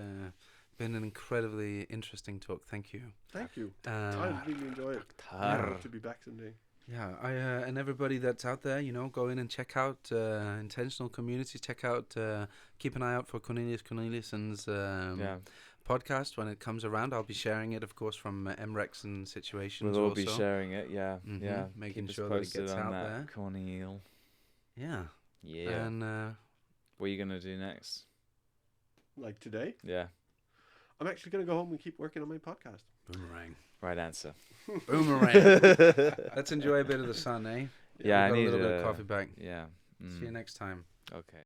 been an incredibly interesting talk. Thank you. Thank you. I really enjoy it. Tar. To be back someday. Yeah, and everybody that's out there, go in and check out Intentional Communities. Check out, keep an eye out for Corneliussen's Yeah. podcast when it comes around. I'll be sharing it, of course, from m.rexen situations. We'll all also be sharing it, yeah. Mhm, Yeah. making Keep us sure that it posted gets on out that, there. Cornel. Yeah. Yeah. And What are you going to do next? Like today, Yeah. I'm actually going to go home and keep working on my podcast. boomerang. Right answer. Boomerang. Let's enjoy a bit of the sun, eh? Yeah, I We've got need a little bit of coffee back. Yeah. See you next time. Okay.